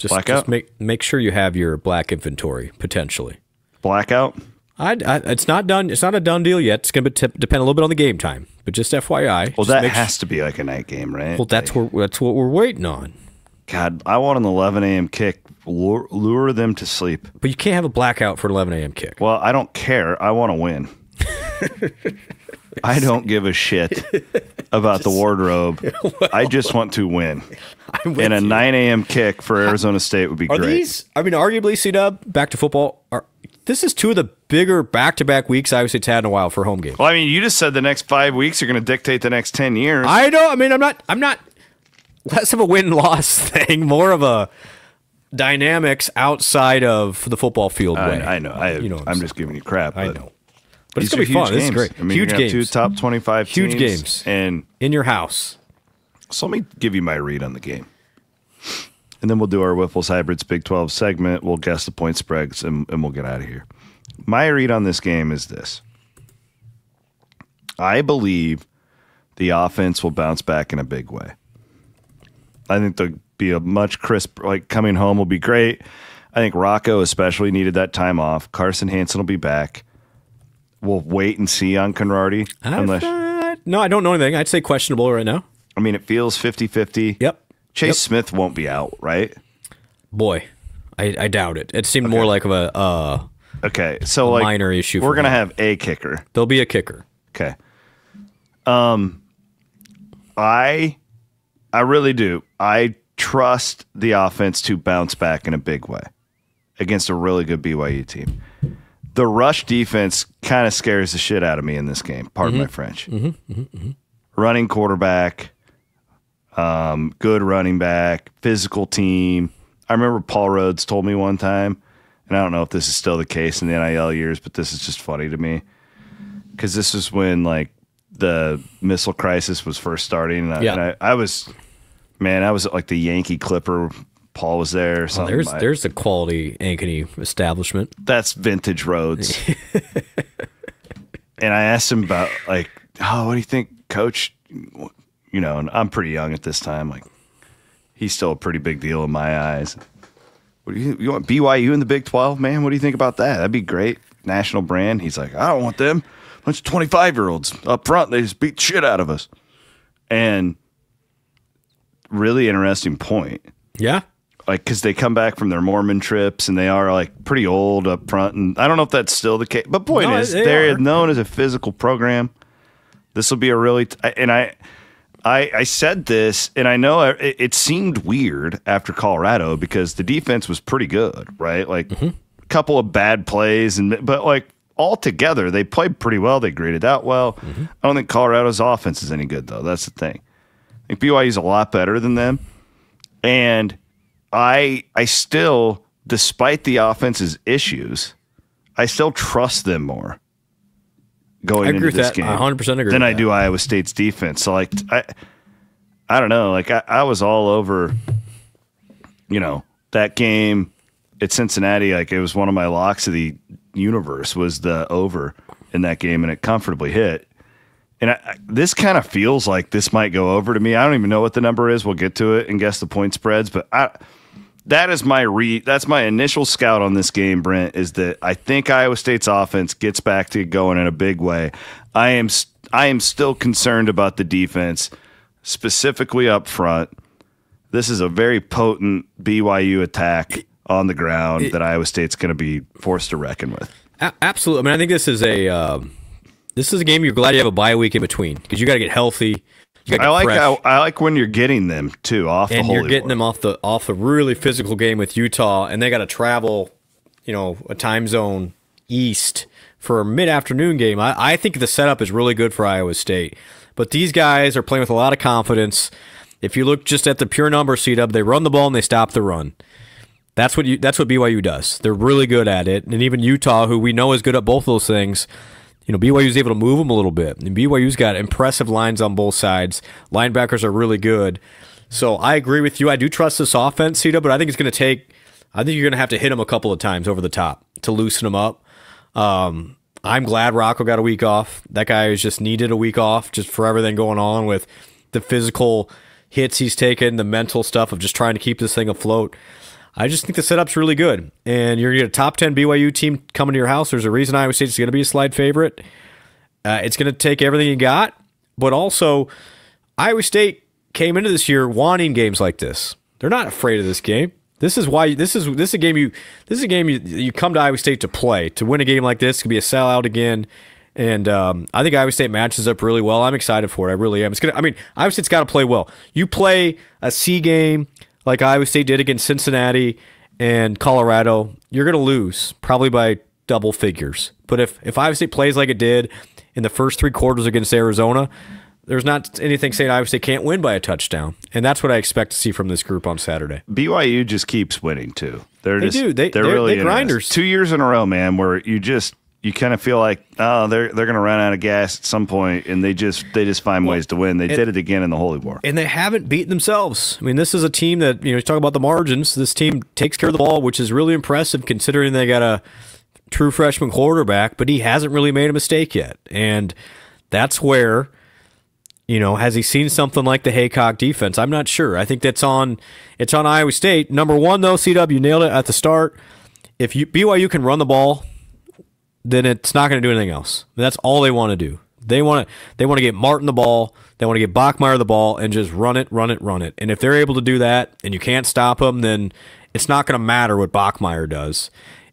Blackout? Just make sure you have your black inventory potentially. Blackout? It's not done. It's not a done deal yet. It's going to depend a little bit on the game time. But just FYI. Well, that has to be like a night game, right? Well, that's what we're waiting on. God, I want an 11 a.m. kick. Lure them to sleep. But you can't have a blackout for an 11 a.m. kick. Well, I don't care. I want to win. I don't give a shit about the wardrobe. Well, I just want to win. And a 9 a.m. kick for Arizona State would be great. These, arguably, C-Dub, back to football, this is two of the bigger back-to-back weeks Iowa State's had in a while for home games. Well, I mean, you just said the next 5 weeks are going to dictate the next 10 years. I know. I mean, I'm not less of a win-loss thing, more of a dynamics outside of the football field way. I know. I'm just giving you crap. I know. But it's going to be fun. This is great. I mean, huge games. 2 top 25 teams. Huge games. And in your house. So let me give you my read on the game. And then we'll do our Whipple's Hybrids Big 12 segment. We'll guess the point spreads, and we'll get out of here. My read on this game is this. I believe the offense will bounce back in a big way. I think there'll be a much crisp, like coming home will be great. I think Rocco especially needed that time off. Carson Hansen will be back. We'll wait and see on Conradi. No, I don't know anything. I'd say questionable right now. I mean, it feels 50-50. Yep. Chase Smith won't be out, right? Boy, I doubt it. It seemed more like of a minor issue. We're going to have a kicker. There'll be a kicker. Okay. I really do. I trust the offense to bounce back in a big way against a really good BYU team. The rush defense kind of scares the shit out of me in this game. Pardon my French. Running quarterback, good running back, physical team. I remember Paul Rhodes told me one time, and I don't know if this is still the case in the NIL years, but this is just funny to me because this is when like the missile crisis was first starting. And I was at like the Yankee Clipper. Paul was there. Or something. There's a quality Ankeny establishment. That's vintage Rhodes. And I asked him about like, what do you think, Coach? You know, and I'm pretty young at this time. Like, he's still a pretty big deal in my eyes. What do you want BYU in the Big 12, man? What do you think about that? That'd be great. National brand. He's like, I don't want them. A bunch of 25-year-olds up front. They just beat the shit out of us. And really interesting point. Yeah. Like, because they come back from their Mormon trips and they are like pretty old up front. And I don't know if that's still the case. But point is, they're known as a physical program. This will be a really I said this, and I know it seemed weird after Colorado because the defense was pretty good, right? Like a couple of bad plays, but like all together they played pretty well. They graded out well. I don't think Colorado's offense is any good though. That's the thing. I think BYU's a lot better than them, and I still, despite the offense's issues, I still trust them more going into this game. I 100% agree than with I do Iowa State's defense. So like I don't know. Like I was all over, that game at Cincinnati. Like it was one of my locks of the universe was the over in that game, and it comfortably hit. And this kind of feels like this might go over to me. I don't even know what the number is. We'll get to it and guess the point spreads. But that's my initial scout on this game, Brent, is that I think Iowa State's offense gets back to going in a big way. I am still concerned about the defense, specifically up front. This is a very potent BYU attack on the ground that Iowa State's going to be forced to reckon with. Absolutely. I mean, I think this is a game you're glad you have a bye week in between because you got to get healthy. I like when you're getting them too off the Holy War. And you're getting them off the really physical game with Utah, and they got to travel, a time zone east for a mid-afternoon game. I think the setup is really good for Iowa State, but these guys are playing with a lot of confidence. If you look just at the pure numbers, C-Dub, they run the ball and they stop the run. That's what BYU does. They're really good at it, and even Utah, who we know is good at both those things. BYU's able to move them a little bit. And BYU's got impressive lines on both sides. Linebackers are really good. So I agree with you. I do trust this offense, Cito, but I think you're going to have to hit them a couple of times over the top to loosen them up. I'm glad Rocco got a week off. That guy has just needed a week off just for everything going on with the physical hits he's taken, the mental stuff of just trying to keep this thing afloat. I just think the setup's really good. And you're going to get a top 10 BYU team coming to your house. There's a reason Iowa State's going to be a slide favorite. It's going to take everything you got. But also, Iowa State came into this year wanting games like this. They're not afraid of this game. This is why this is a game you come to Iowa State to play. To win a game like this, it could be a sellout again. And I think Iowa State matches up really well. I'm excited for it. I really am. Iowa State's got to play well. You play a C game like Iowa State did against Cincinnati and Colorado, you're going to lose, probably by double figures. But if Iowa State plays like it did in the first three quarters against Arizona, there's not anything saying Iowa State can't win by a touchdown. And that's what I expect to see from this group on Saturday. BYU just keeps winning, too. They're really grinders. 2 years in a row, man, where you kind of feel like, they're going to run out of gas at some point, and they just find ways to win. They did it again in the Holy War. And they haven't beaten themselves. I mean, this is a team that, you talk about the margins. This team takes care of the ball, which is really impressive considering they got a true freshman quarterback, but he hasn't really made a mistake yet. And that's where, has he seen something like the Haycock defense? I'm not sure. I think it's on Iowa State. Number one, though, CW, you nailed it at the start. If BYU can run the ball, then it's not going to do anything else. That's all they want to do. They want to get Martin the ball. They want to get Bachmeier the ball and just run it. And if they're able to do that and you can't stop them, then it's not going to matter what Bachmeier does.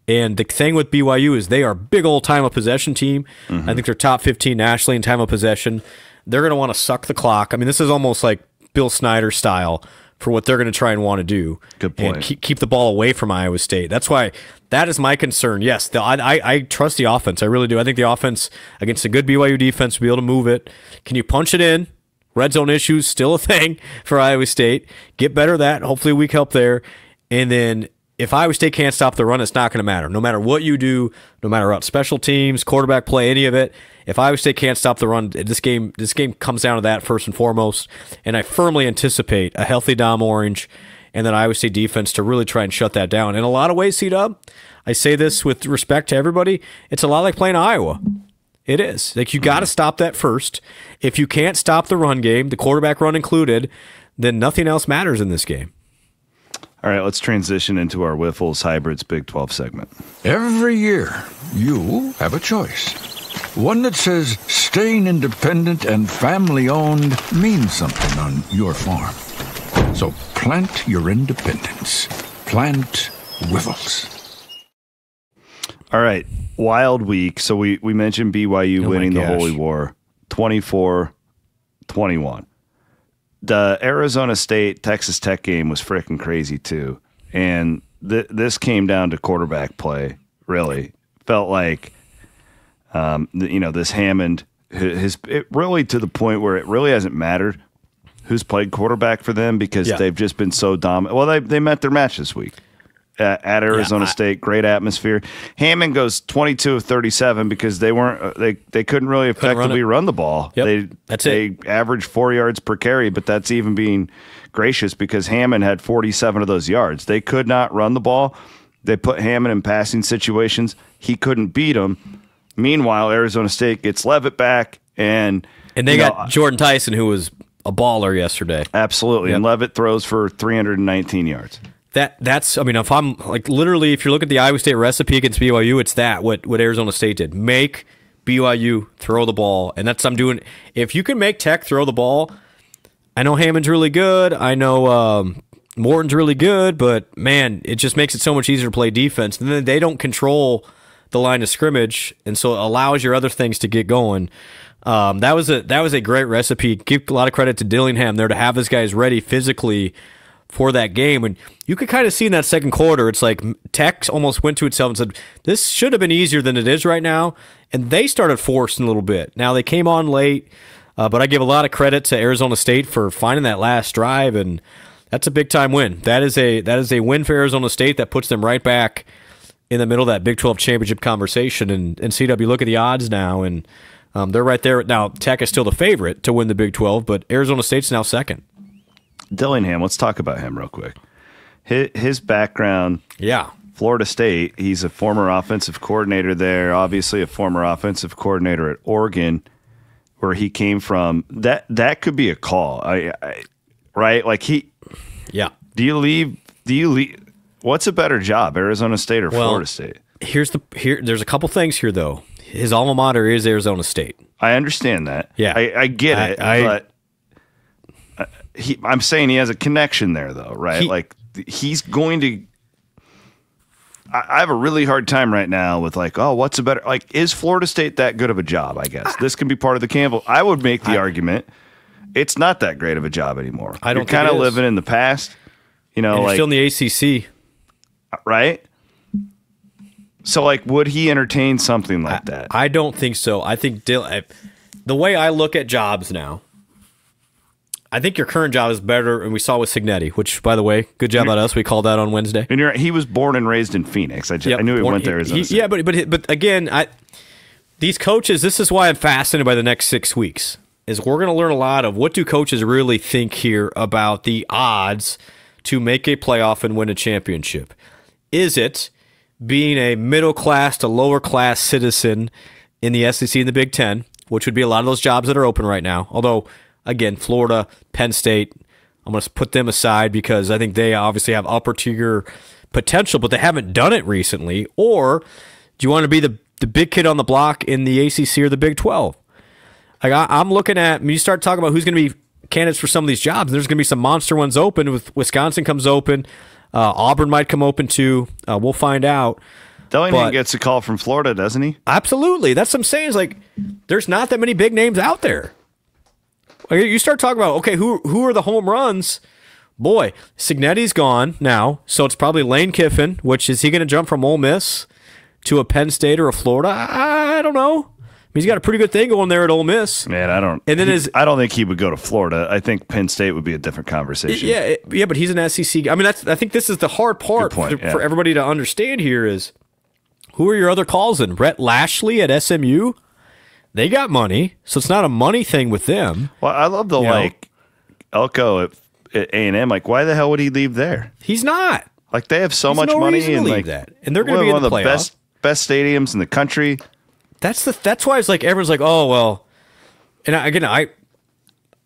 And the thing with BYU is they are a big old time of possession team. Mm-hmm. I think they're top 15 nationally in time of possession. They're going to want to suck the clock. I mean, this is almost like Bill Snyder style for what they're going to try and want to do. Good point. And keep the ball away from Iowa State. That's why that is my concern. Yes, I trust the offense. I really do. I think the offense against a good BYU defense will be able to move it. Can you punch it in? Red zone issues, still a thing for Iowa State. Get better at that. Hopefully a week help there. And then if Iowa State can't stop the run, it's not going to matter. No matter what you do, no matter what special teams, quarterback play, any of it, if Iowa State can't stop the run, this game comes down to that first and foremost. And I firmly anticipate a healthy Dom Orange and then Iowa State defense to really try and shut that down. In a lot of ways, C-Dub, I say this with respect to everybody, it's a lot like playing Iowa. It is. Like, you got to stop that first. If you can't stop the run game, the quarterback run included, then nothing else matters in this game. All right, let's transition into our Wiffles Hybrids Big 12 segment. Every year, you have a choice. One that says staying independent and family-owned means something on your farm. So plant your independence. Plant Wiffles. All right, wild week. So we mentioned BYU winning the Holy War, 24-21. The Arizona State Texas Tech game was freaking crazy too, and this came down to quarterback play. Really felt like, this Hammond, it really to the point where it really hasn't mattered who's played quarterback for them because they've just been so dominant. Well, they met their match this week. at Arizona State. Great atmosphere. Hammond goes 22 of 37 because they weren't they couldn't really effectively run the ball. Yep. They averaged 4 yards per carry, but that's even being gracious because Hammond had 47 of those yards. They could not run the ball. They put Hammond in passing situations. He couldn't beat them. Meanwhile, Arizona State gets Leavitt back, and they got Jordan Tyson, who was a baller yesterday. Absolutely, and Leavitt throws for 319 yards. That's. I mean, if I'm like literally, if you look at the Iowa State recipe against BYU, it's what Arizona State did. Make BYU throw the ball, and that's what I'm doing. If you can make Tech throw the ball, I know Hammond's really good. I know Morton's really good, but man, it just makes it so much easier to play defense. And then they don't control the line of scrimmage, and so it allows your other things to get going. That was a great recipe. Give a lot of credit to Dillingham there to have his guys ready physically for that game. And you could kind of see in that second quarter, it's like Tech almost went to itself and said, this should have been easier than it is right now. And they started forcing a little bit. Now they came on late, but I give a lot of credit to Arizona State for finding that last drive, and that's a big time win. That is a win for Arizona State that puts them right back in the middle of that Big 12 championship conversation. And CW, look at the odds now, and they're right there. Now, Tech is still the favorite to win the Big 12, but Arizona State's now second. Dillingham, let's talk about him real quick. His background, Florida State, he's a former offensive coordinator there, obviously a former offensive coordinator at Oregon, where he came from. That could be a call, right? Like do you leave? What's a better job, Arizona State or Florida State? There's a couple things here, though. His alma mater is Arizona State. I understand that. Yeah, I get it, but I'm saying he has a connection there, though, right? He's going to. I have a really hard time right now with what's a better? Is Florida State that good of a job? I guess this can be part of the Campbell. I would make the argument it's not that great of a job anymore. I don't. You're kind of living in the past. You're still in the ACC. Right? So, would he entertain something like that? I don't think so. I think the way I look at jobs now, I think your current job is better, and we saw with Cignetti, which, by the way, good job at us. We called that on Wednesday. And he was born and raised in Phoenix. I knew he went there. But again, these coaches, this is why I'm fascinated by the next 6 weeks, is we're going to learn a lot of what do coaches really think here about the odds to make a playoff and win a championship. Is it being a middle-class to lower-class citizen in the SEC and the Big Ten, which would be a lot of those jobs that are open right now? Although, again, Florida, Penn State, I'm going to put them aside because I think they obviously have upper-tier potential, but they haven't done it recently. Or do you want to be the big kid on the block in the ACC or the Big 12? I'm looking at, when you start talking about who's going to be candidates for some of these jobs, there's going to be some monster ones open. With Wisconsin comes open. Auburn might come open too. We'll find out. Dillingham gets a call from Florida, doesn't he? Absolutely. That's what I'm saying. Is there's not that many big names out there. You start talking about, okay, who are the home runs? Boy, Cignetti's gone now, so it's probably Lane Kiffin. Which is he going to jump from Ole Miss to a Penn State or a Florida? I don't know. He's got a pretty good thing going there at Ole Miss. Man, I don't think he would go to Florida. I think Penn State would be a different conversation. Yeah, but he's an SEC. I mean, I think this is the hard part for everybody to understand here is who are your other calls in? Brett Lashley at SMU? They got money, so it's not a money thing with them. Well, I love Elko at A&M. Why the hell would he leave there? He's not. They have so much money and that, and they're going to be in the playoff. One of the best stadiums in the country. That's why it's everyone's oh well, and again I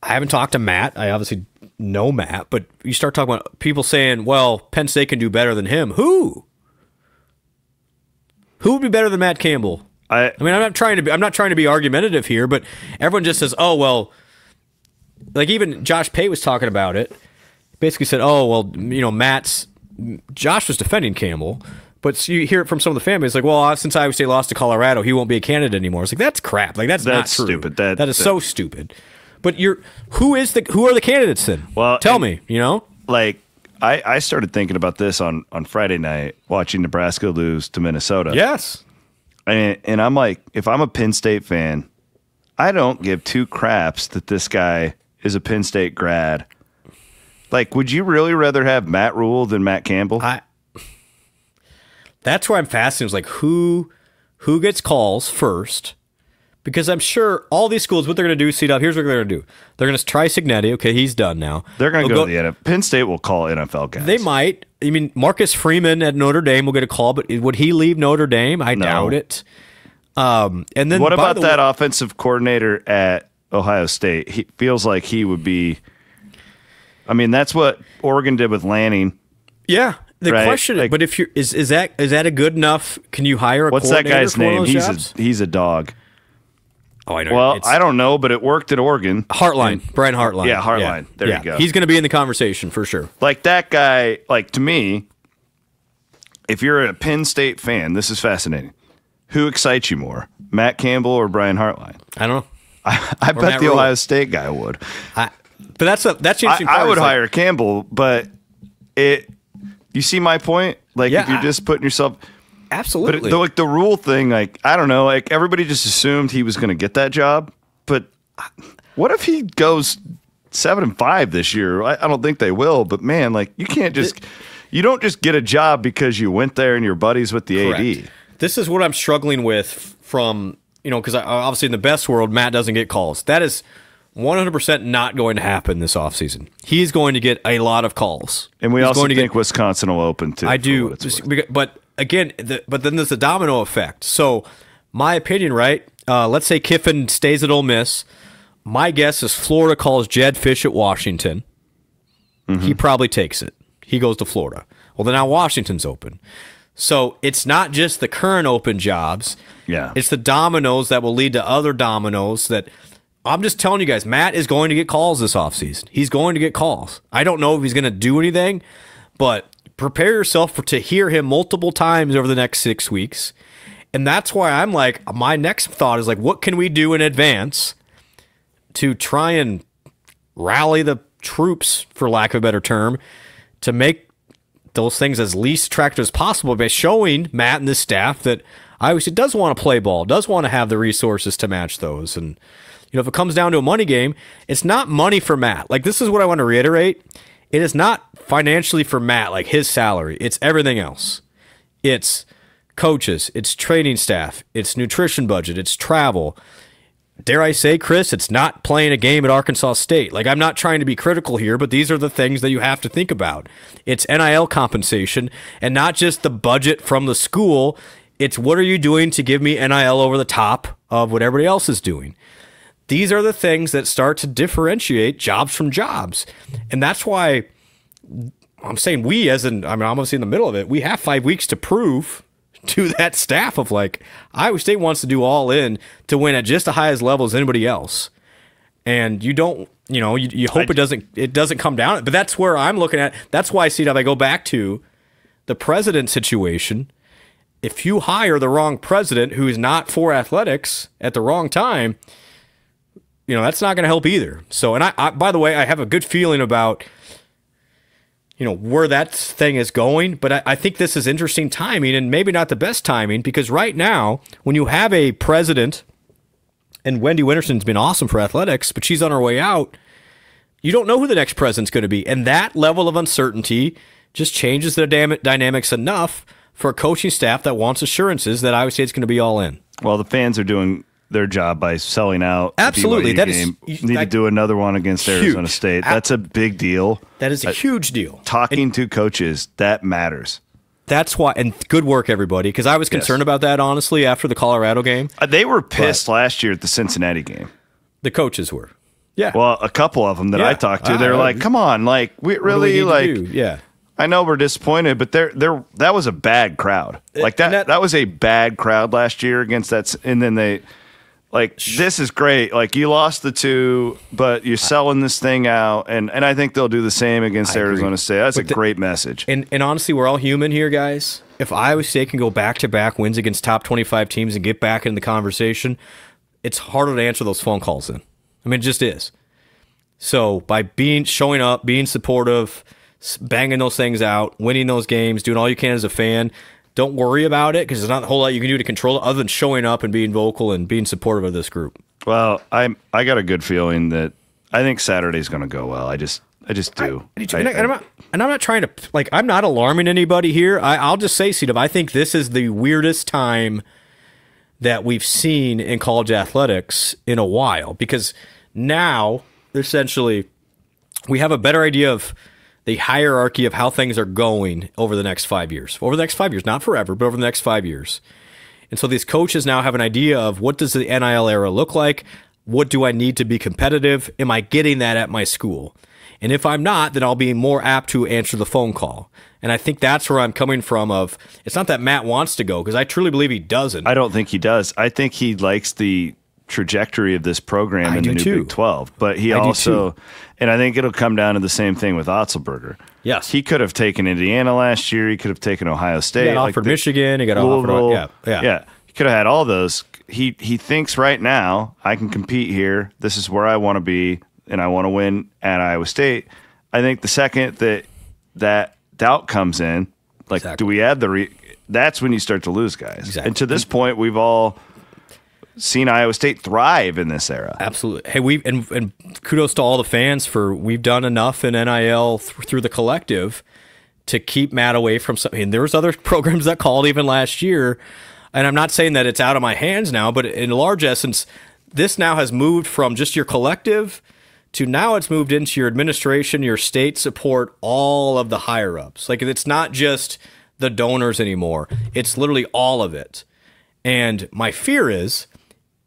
haven't talked to Matt. I obviously know Matt, but you start talking about people saying, well, Penn State can do better than him. Who would be better than Matt Campbell? I mean, I'm not trying to be argumentative here, but everyone just says, oh well, even Josh Pate was talking about it. Basically said, oh well, Josh was defending Campbell. But you hear it from some of the families, well, since Iowa State lost to Colorado, he won't be a candidate anymore. It's that's crap. That's not true. Stupid. That is so stupid. But who are the candidates then? Well, tell me. I started thinking about this on Friday night watching Nebraska lose to Minnesota. Yes. And I'm if I'm a Penn State fan, I don't give two craps that this guy is a Penn State grad. Would you really rather have Matt Rule than Matt Campbell? that's where I'm fascinated. Is like who gets calls first? Because I'm sure all these schools, what they're going to do, here's what they're going to do. They're going to try Signetti. Okay, he's done now. They're going to go to the NFL. Penn State will call NFL guys. They might. I mean, Marcus Freeman at Notre Dame will get a call, but would he leave Notre Dame? I doubt it. And then what about that offensive coordinator at Ohio State? He feels like he would be. I mean, that's what Oregon did with Lanning. Yeah. The question, but if you're is that a good enough? Can you hire a what's that coordinator guy's for one name? of those jobs? He's a dog. Oh, I know. Well, I don't know, but it worked at Oregon. Brian Hartline. Yeah, Hartline. There you go. He's going to be in the conversation for sure. Like that guy, like to me, if you're a Penn State fan, this is fascinating. Who excites you more, Matt Campbell or Brian Hartline? I don't know. I bet the Ohio State guy would. But that's interesting. I would hire Campbell, but you see my point? Like if you're just putting yourself. Absolutely. But the rule thing, like, I don't know, like everybody just assumed he was going to get that job. But what if he goes 7-5 this year? I don't think they will. But man, like you don't just get a job because you went there and you're buddies with the correct. AD. This is what I'm struggling with from, because obviously in the best world, Matt doesn't get calls. That is 100% not going to happen this offseason. He's going to get a lot of calls. And we also think Wisconsin will open too. I do. But again, but then there's a domino effect. So my opinion, right? Let's say Kiffin stays at Ole Miss. My guess is Florida calls Jed Fish at Washington. Mm-hmm. He probably takes it. He goes to Florida. Well, then now Washington's open. So it's not just the current open jobs. Yeah. It's the dominoes that will lead to other dominoes that I'm just telling you guys, Matt is going to get calls this offseason. He's going to get calls. I don't know if he's going to do anything, but prepare yourself to hear him multiple times over the next 6 weeks. And that's why I'm like, my next thought is like, what can we do in advance to try and rally the troops, for lack of a better term, to make those things as least attractive as possible by showing Matt and the staff that obviously does want to play ball, does want to have the resources to match those. And, if it comes down to a money game, it's not money for Matt. Like, this is what I want to reiterate. It is not financially for Matt, like his salary. It's everything else. It's coaches. It's training staff. It's nutrition budget. It's travel. Dare I say, Chris, it's not playing a game at Arkansas State. Like, I'm not trying to be critical here, but these are the things that you have to think about. It's NIL compensation, and not just the budget from the school. It's what are you doing to give me NIL over the top of what everybody else is doing. These are the things that start to differentiate jobs from jobs. And that's why I'm saying I'm obviously in the middle of it. We have 5 weeks to prove to that staff of like, Iowa State wants to do all in to win at just the highest level as anybody else. And you don't, you hope it doesn't come down. But that's where I'm looking at. That's why I go back to the president situation. If you hire the wrong president who is not for athletics at the wrong time, that's not going to help either. So, and I, by the way, I have a good feeling about, where that thing is going. But I think this is interesting timing, and maybe not the best timing, because right now, when you have a president, and Wendy Winterson's been awesome for athletics, but she's on her way out, you don't know who the next president's going to be. And that level of uncertainty just changes the dynamics enough for a coaching staff that wants assurances that Iowa State's going to be all in. Well, the fans are doing their job by selling out. Absolutely. That is, need to do another one against Arizona State. That's a big deal. That is a huge deal. Talking to coaches, that matters. That's why, and good work, everybody, because I was concerned about that, honestly, after the Colorado game. They were pissed last year at the Cincinnati game. The coaches were. Yeah. Well, a couple of them that I talked to, they're like, come on, like, we really, yeah. I know we're disappointed, but that was a bad crowd. Like, that was a bad crowd last year against that, and then they... Like, this is great. Like, you lost the 2, but you're selling this thing out, and I think they'll do the same against Arizona State. That's a great message. And honestly, we're all human here, guys. If Iowa State can go back-to-back wins against top 25 teams and get back in the conversation, it's harder to answer those phone calls then. I mean, it just is. So, by showing up, being supportive, banging those things out, winning those games, doing all you can as a fan, don't worry about it, because there's not a whole lot you can do to control it other than showing up and being vocal and being supportive of this group. Well, I got a good feeling that I think Saturday's going to go well. I I just do. And I'm not trying to, like, I'm not alarming anybody here. I'll just say, C-Dub, I think this is the weirdest time that we've seen in college athletics in a while, because now, essentially, we have a better idea of the hierarchy of how things are going over the next 5 years. Over the next 5 years, not forever, but over the next 5 years. And so these coaches now have an idea of what does the NIL era look like? What do I need to be competitive? Am I getting that at my school? And if I'm not, then I'll be more apt to answer the phone call. And I think that's where I'm coming from of, it's not that Matt wants to go, because I truly believe he doesn't. I don't think he does. I think he likes the trajectory of this program in the new Big 12. But he also, and I think it'll come down to the same thing with Otzelberger. Yes. He could have taken Indiana last year. He could have taken Ohio State. He got offered Michigan. He got offered. Yeah. He could have had all those. He thinks right now, I can compete here. This is where I want to be, and I want to win at Iowa State. I think the second that doubt comes in, like, do we add that's when you start to lose guys. Exactly. And to this point, we've all seen Iowa State thrive in this era. Absolutely. Hey, and kudos to all the fans for we've done enough in NIL through the collective to keep Matt away from something. And there was other programs that called even last year. And I'm not saying that it's out of my hands now, but in large essence, this now has moved from just your collective to now it's moved into your administration, your state support, all of the higher ups. Like, it's not just the donors anymore. It's literally all of it. And my fear is,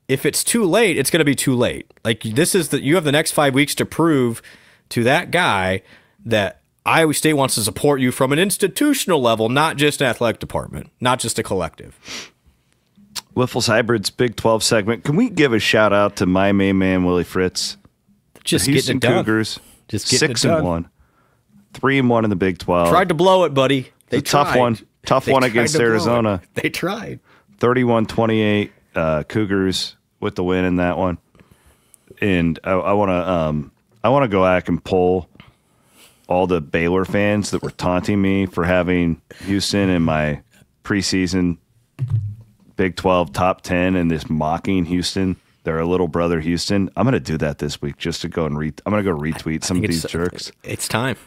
if it's too late, it's going to be too late. Like, this is you have the next 5 weeks to prove to that guy that Iowa State wants to support you from an institutional level, not just an athletic department, not just a collective. Wiffles Hybrid's Big 12 segment. Can we give a shout out to my main man, Willie Fritz? Just the Houston getting it done. Cougars, just getting 6-1, 3-1 in the Big 12. Tried to blow it, buddy. They tried. Tough one against Arizona. They tried. 31-28, Cougars with the win in that one. And I want to go back and pull all the Baylor fans that were taunting me for having Houston in my preseason Big 12 top 10 and this mocking Houston. They're a little brother Houston. I'm going to do that this week just to go and I'm going to go retweet some of these jerks. It's time.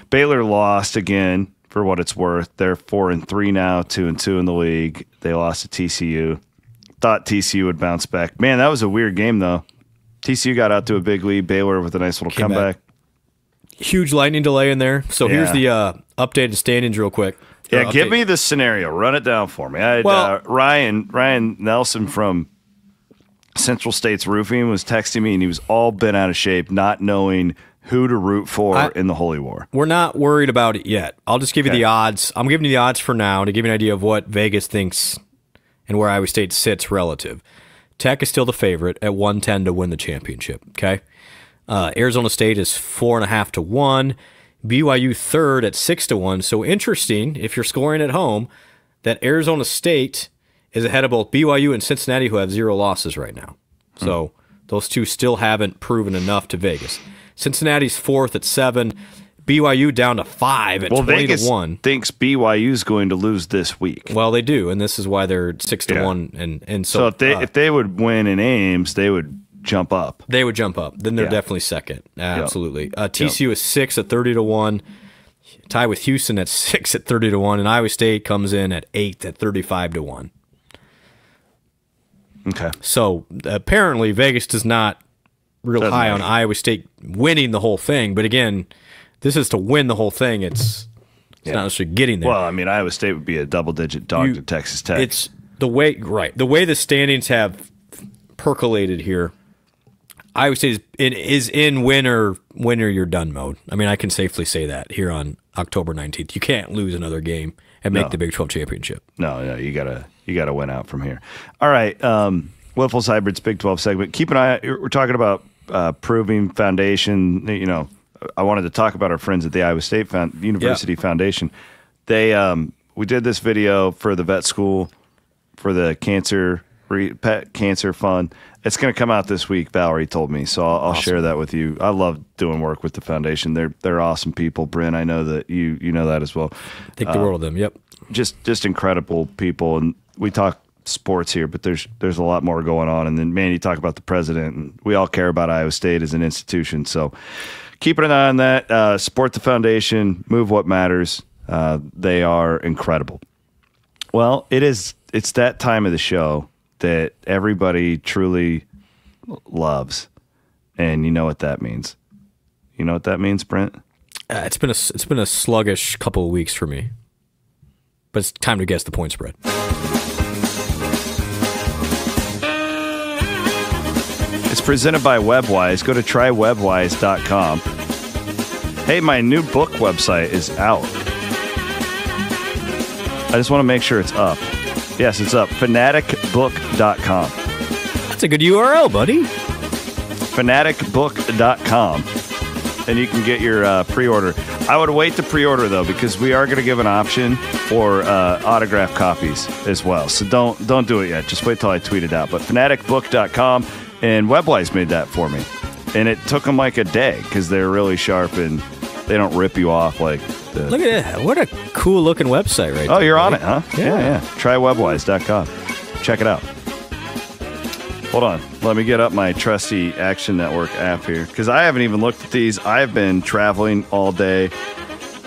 Baylor lost again for what it's worth. They're 4-3 now, 2-2 in the league. They lost to TCU. Thought TCU would bounce back. Man, that was a weird game though. TCU got out to a big lead. Baylor with a nice little comeback. Huge lightning delay in there. So here's the updated standings real quick. Yeah, give me the scenario. Run it down for me. Ryan Nelson from Central States Roofing was texting me, and he was all bent out of shape, not knowing who to root for in the Holy War. We're not worried about it yet. I'll just give you the odds. I'm giving you the odds for now to give you an idea of what Vegas thinks and where Iowa State sits relative. Tech is still the favorite at 110 to win the championship. Okay, Arizona State is 4.5 to 1. BYU third at 6 to 1. So interesting, if you're scoring at home, that Arizona State is ahead of both BYU and Cincinnati, who have 0 losses right now. So those two still haven't proven enough to Vegas. Cincinnati's fourth at 7. BYU down to 5 at 20 Vegas to 1. Thinks BYU's going to lose this week. Well, they do, and this is why they're 6 to 1. And so if they would win in Ames, they would jump up. They would jump up. Then they're definitely second. Absolutely. TCU is 6 at 30 to 1. Tie with Houston at 6 at 30 to 1, and Iowa State comes in at 8 at 35 to 1. Okay. So apparently Vegas does not real high on Iowa State winning the whole thing, but again, this is to win the whole thing. It's not necessarily getting there. Well, I mean, Iowa State would be a double-digit dog to Texas Tech. It's the way the standings have percolated here. Iowa State is in win or you're done mode. I mean, I can safely say that here on October 19th. You can't lose another game and make the Big 12 championship. No, you gotta win out from here. All right, Wiffles Hybrids Big 12 segment. Keep an eye. We're talking about proving foundation. You know, I wanted to talk about our friends at the Iowa State University Foundation. They we did this video for the vet school for the pet cancer fund. It's going to come out this week, Valerie told me, so I'll share that with you. I love doing work with the foundation. They're awesome people. Bryn, I know that you know that as well. Think the world of them. Yep. Just incredible people, and we talk sports here, but there's a lot more going on. And then, man, you talk about the president, and we all care about Iowa State as an institution. So keep an eye on that. Support the foundation. Move what matters. They are incredible. Well, it's that time of the show that everybody truly loves, and you know what that means. You know what that means, Brent? It's been a sluggish couple of weeks for me, but it's time to guess the point spread. It's presented by WebWise. Go to trywebwise.com. Hey, my new book website is out. I just want to make sure it's up. Yes, it's up. Fanaticbook.com. That's a good URL, buddy. Fanaticbook.com. And you can get your pre-order. I would wait to pre-order, though, because we are going to give an option for autographed copies as well. So don't do it yet. Just wait till I tweet it out. But fanaticbook.com, and WebWise made that for me. And it took them like a day because they're really sharp and they don't rip you off like the... Look at that. What a cool-looking website right there. Oh, you're on right? it, huh? Yeah. Trywebwise.com. Check it out. Hold on. Let me get up my trusty Action Network app here because I haven't even looked at these. I've been traveling all day.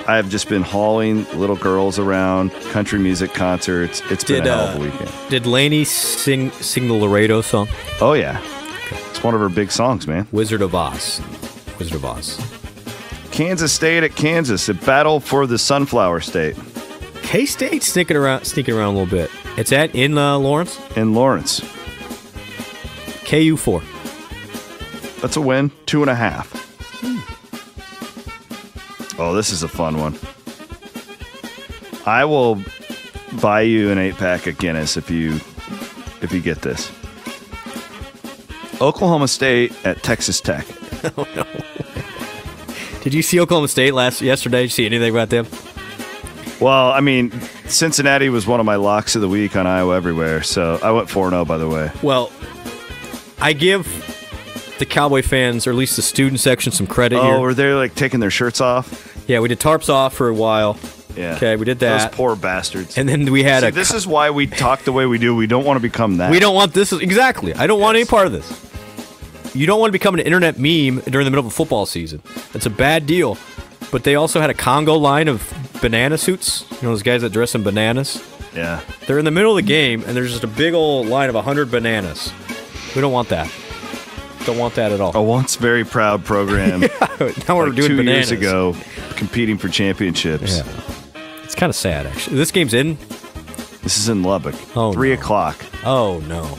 I've just been hauling little girls around, country music concerts. It's been a hell of a weekend. Did Lainey sing the Laredo song? Oh, yeah. It's one of her big songs, man. Wizard of Oz. Kansas State at Kansas. A battle for the Sunflower State. K-State sneaking around a little bit. It's in Lawrence? In Lawrence. KU 4. That's a win. 2.5. Oh, this is a fun one. I will buy you an 8-pack of Guinness if you get this. Oklahoma State at Texas Tech. Oh, no. Did you see Oklahoma State yesterday? Did you see anything about them? Well, I mean, Cincinnati was one of my locks of the week on Iowa Everywhere, so I went 4-0, by the way. Well, I give the Cowboy fans, or at least the student section, some credit here. Oh, were they like taking their shirts off? Yeah, we did tarps off for a while. Yeah. Okay, we did that. Those poor bastards. And then we had this is why we talk the way we do. We don't want to become that. We don't want this. Exactly. I don't want any part of this. You don't want to become an internet meme during the middle of a football season. It's a bad deal. But they also had a Congo line of banana suits. You know those guys that dress in bananas? Yeah. They're in the middle of the game, and there's just a big old line of 100 bananas. We don't want that. Don't want that at all. A once very proud program. Now we're doing 2 bananas. years ago, competing for championships. Yeah. It's kind of sad, actually. This game's in? This is in Lubbock. Oh, 3 no. o'clock. Oh, no.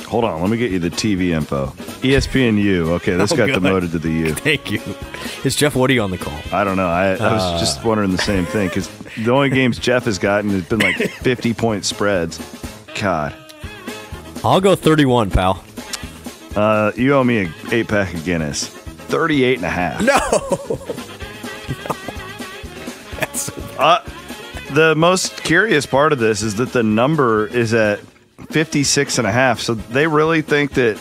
Hold on. Let me get you the TV info. ESPNU. Okay, this got demoted to the U. Thank you. Is Jeff Woody on the call? I don't know. I was just wondering the same thing because the only games Jeff has gotten has been like 50-point spreads. God. I'll go 31, pal. You owe me an 8-pack of Guinness. 38.5. No. That's the most curious part of this is that the number is at 56.5. So they really think that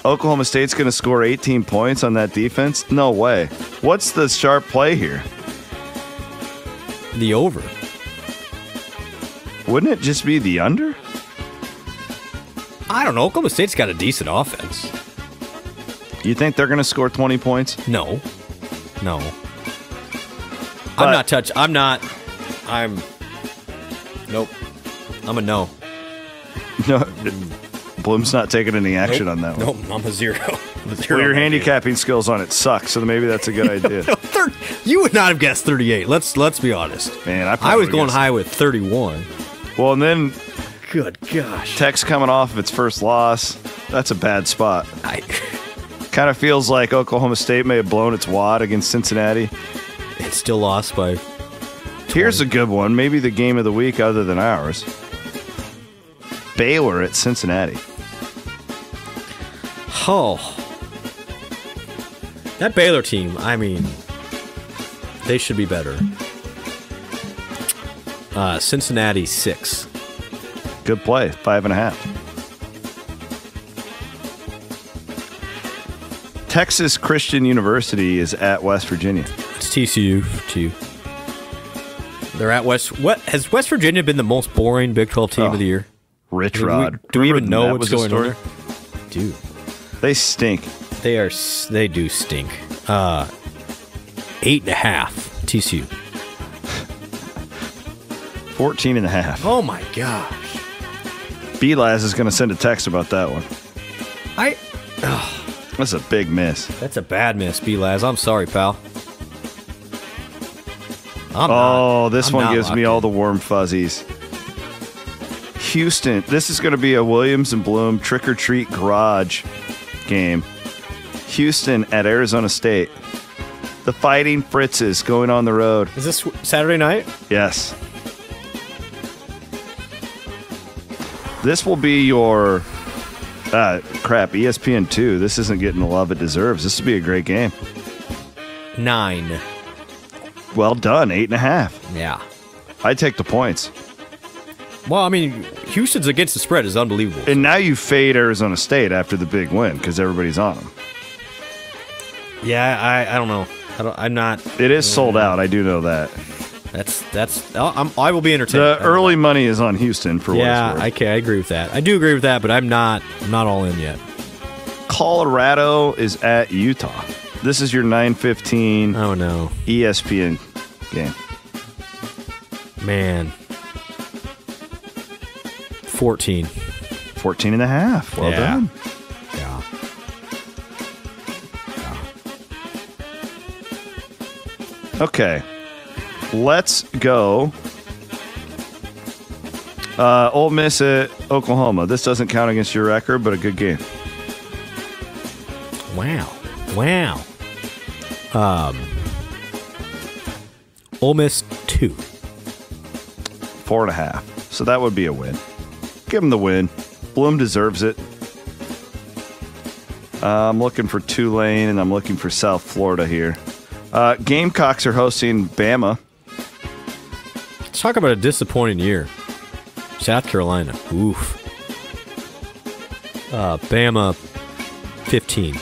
Oklahoma State's going to score 18 points on that defense? No way. What's the sharp play here? The over. Wouldn't it just be the under? I don't know. Oklahoma State's got a decent offense. You think they're going to score 20 points? No. But Nope. I'm a no. No. Blum's not taking any action on that one. Nope, I'm a zero. Well, your handicapping skills on it suck, so maybe that's a good idea. You would not have guessed 38. Let's be honest. Man, I was going high with 31. Well, and then good gosh, Tech's coming off of its first loss. That's a bad spot. Kind of feels like Oklahoma State may have blown its wad against Cincinnati. It still lost by 20. Here's a good one, maybe the game of the week other than ours. Baylor at Cincinnati. Oh. That Baylor team, I mean, they should be better. Cincinnati 6. Good play, 5.5. Texas Christian University is at West Virginia. It's TCU too. They're at West. What has West Virginia been the most boring Big 12 team of the year? Rich Rod. Do we even know what's going on there? Dude. They stink. They do stink. 8.5 TCU. 14.5. Oh my gosh. B-Laz is going to send a text about that one. That's a big miss. That's a bad miss, B-Laz. I'm sorry, pal. This one gives me all the warm fuzzies. Houston. This is going to be a Williams and Blum trick-or-treat garage game. Houston at Arizona State. The Fighting Fritzes going on the road. Is this Saturday night? Yes. This will be your... ESPN 2. This isn't getting the love it deserves. This will be a great game. 9. Well done. 8.5. Yeah. I take the points. Well, I mean, Houston's against the spread is unbelievable. And now you fade Arizona State after the big win because everybody's on them. Yeah, I don't know. I'm not. It is sold out. I do know that. I will be entertained. The early money is on Houston for what it's worth. I agree with that. I do agree with that, but I'm not all in yet. Colorado is at Utah. This is your 9:15. Oh no. ESPN game. Man. 14. 14.5. Well done. Yeah. Okay. Let's go. Ole Miss at Oklahoma. This doesn't count against your record, but a good game. Wow. Ole Miss 2. 4.5. So that would be a win. Give him the win. Blum deserves it. I'm looking for Tulane, and I'm looking for South Florida here. Gamecocks are hosting Bama. Let's talk about a disappointing year. South Carolina. Oof. Bama 15.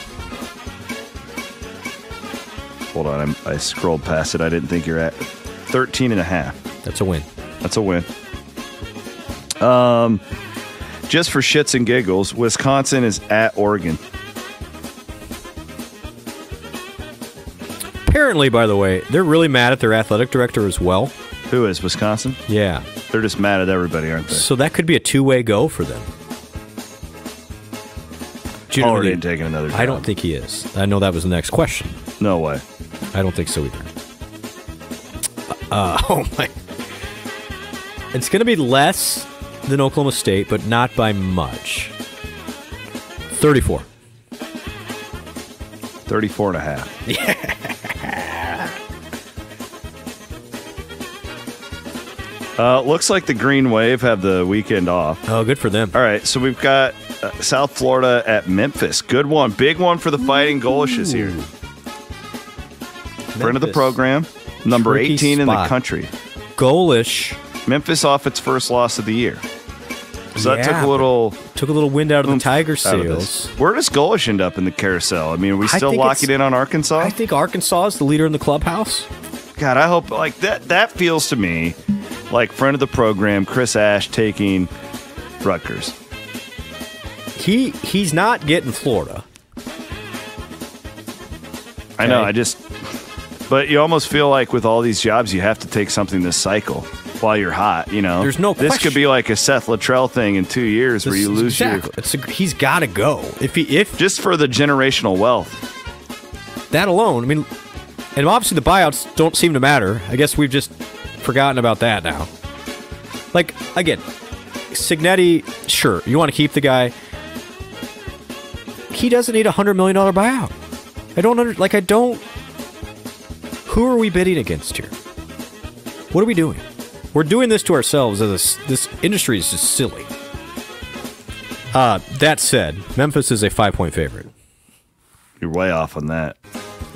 Hold on, I scrolled past it. I didn't think you're at 13.5. That's a win. That's a win. Just for shits and giggles, Wisconsin is at Oregon. Apparently, by the way, they're really mad at their athletic director as well. Who is, Wisconsin? Yeah. They're just mad at everybody, aren't they? So that could be a two-way go for them. Already ain't taking another job. I don't think he is. I know that was the next question. No way. I don't think so either. Oh my. It's going to be less than Oklahoma State, but not by much. 34. 34.5. Yeah. Looks like the Green Wave have the weekend off. Oh, good for them. All right, so we've got South Florida at Memphis. Good one. Big one for the Fighting Golishes here. Friend of the program. Number 18 in the country. Golish. Memphis off its first loss of the year. So that took a little wind out of the Tiger sails. Where does Golish end up in the carousel? I mean, are we still locking in on Arkansas? I think Arkansas is the leader in the clubhouse. God, I hope like that feels to me like friend of the program, Chris Ash taking Rutgers. He's not getting Florida. I know, but you almost feel like with all these jobs, you have to take something this cycle while you're hot, you know? There's no question. This could be like a Seth Luttrell thing in 2 years where you lose he's got to go. If just for the generational wealth. That alone, I mean, and obviously the buyouts don't seem to matter. I guess we've just forgotten about that now. Like, again, Cignetti, sure, you want to keep the guy. He doesn't need a $100 million buyout. I don't. Who are we bidding against here? What are we doing? We're doing this to ourselves. This industry is just silly. That said, Memphis is a 5-point favorite. You're way off on that.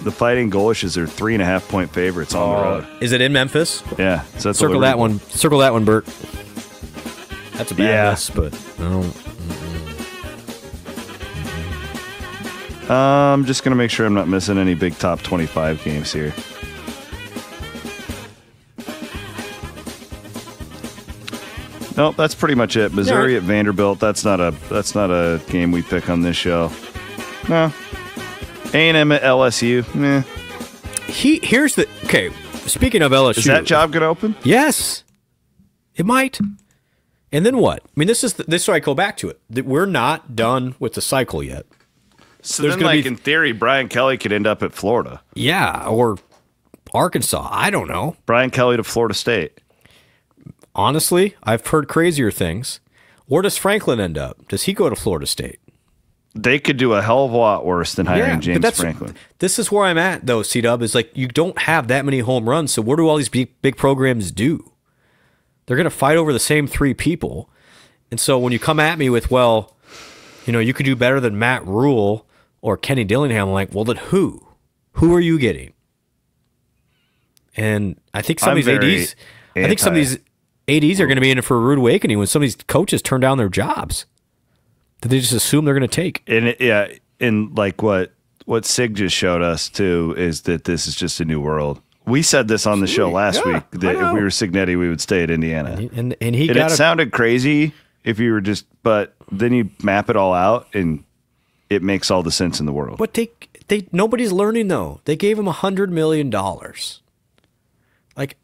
The Fighting Golishes are 3.5-point favorites on the road. Is it in Memphis? Yeah. So that's Circle that one. Circle that one, Bert. That's a bad miss, but no. I'm just going to make sure I'm not missing any big top 25 games here. Nope, that's pretty much it. Missouri at Vanderbilt. That's not a game we pick on this show. No. A&M at LSU. Meh. Okay. Speaking of LSU, is that job going to open? Yes, it might. And then what? I mean, this is why I go back to it. That we're not done with the cycle yet. So there's then, in theory, Brian Kelly could end up at Florida. Yeah, or Arkansas. I don't know. Brian Kelly to Florida State. Honestly, I've heard crazier things. Where does Franklin end up? Does he go to Florida State? They could do a hell of a lot worse than hiring James Franklin. This is where I'm at, though, C-Dub, is like you don't have that many home runs, so what do all these big programs do? They're going to fight over the same three people. And so when you come at me with, well, you could do better than Matt Rule or Kenny Dillingham, I'm like, well, then who? Who are you getting? And I think some of these ADs are going to be in for a rude awakening when some of these coaches turn down their jobs that they just assume they're going to take. And like what Sig just showed us too is that this is just a new world. We said this on the show last week that if we were Signetti, we would stay at Indiana. And it sounded crazy if you were but then you map it all out and it makes all the sense in the world. But nobody's learning though. They gave him $100 million. Like,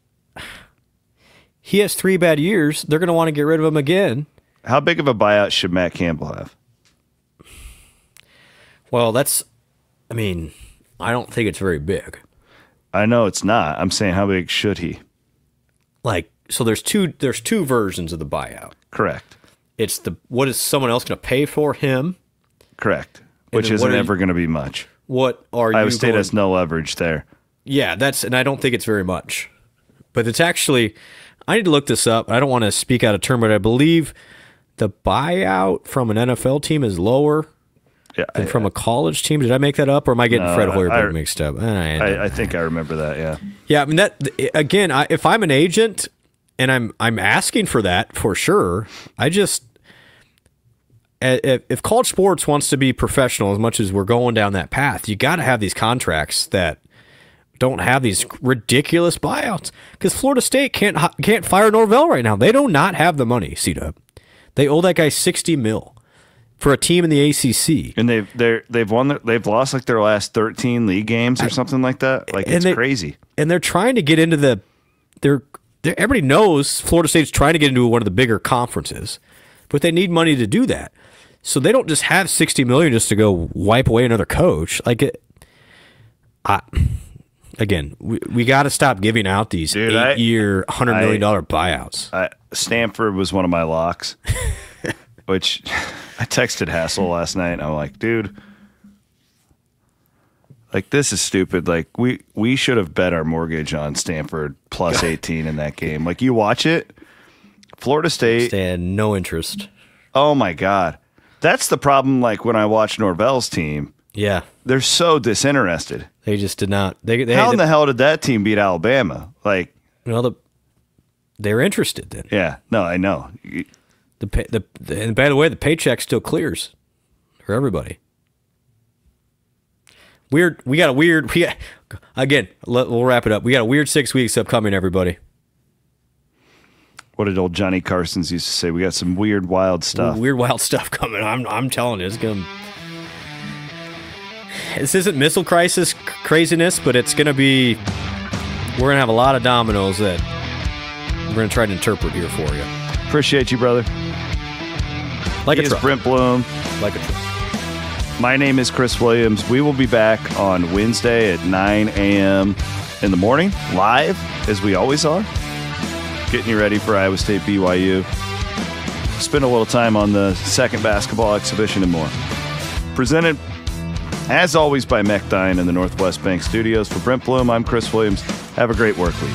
he has 3 bad years. They're going to want to get rid of him again. How big of a buyout should Matt Campbell have? Well, I don't think it's very big. I know it's not. I'm saying how big should he? So there's two versions of the buyout. Correct. It's what is someone else going to pay for him? Correct. Which isn't ever going to be much. What are Iowa State has no leverage there. Yeah, and I don't think it's very much. But it's actually, I need to look this up. I don't want to speak out of turn, but I believe the buyout from an NFL team is lower than from a college team. Did I make that up, or am I getting Fred Hoiberg mixed up? I think I remember that. Yeah. Yeah. I mean that again. If I'm an agent and I'm asking for that for sure, if college sports wants to be professional as much as we're going down that path, you got to have these contracts that don't have these ridiculous buyouts, because Florida State can't fire Norvell right now. They do not have the money. C-Dub. They owe that guy $60 million for a team in the ACC, and they've lost like their last 13 league games or something like that. Like it's crazy. And they're trying to get into everybody knows Florida State's trying to get into one of the bigger conferences, but they need money to do that. So they don't just have $60 million just to go wipe away another coach. Again, we got to stop giving out these 8-year, $100 million buyouts. Stanford was one of my locks, which I texted Hassel last night, and I'm like, dude, this is stupid. We should have bet our mortgage on Stanford plus 18 in that game. You watch it, Florida State. They had no interest. Oh, my God. That's the problem, when I watch Norvell's team. Yeah. They're so disinterested. They just did not. How in the hell did that team beat Alabama? They were interested then. Yeah. No, I know. And by the way, the paycheck still clears for everybody. We'll wrap it up. We got a weird 6 weeks upcoming, everybody. What did old Johnny Carsons used to say? We got some weird, wild stuff. Weird, wild stuff coming. I'm telling you, it's going to... This isn't missile crisis craziness, but it's going to be... We're going to have a lot of dominoes that we're going to try to interpret here for you. Appreciate you, brother. Like a truck. Brent Blum. Like a truck. My name is Chris Williams. We will be back on Wednesday at 9 a.m. in the morning, live, as we always are. Getting you ready for Iowa State BYU. Spend a little time on the second basketball exhibition and more. Presented, as always, by Mechdyne in the Northwest Bank Studios. For Brent Blum, I'm Chris Williams. Have a great work week.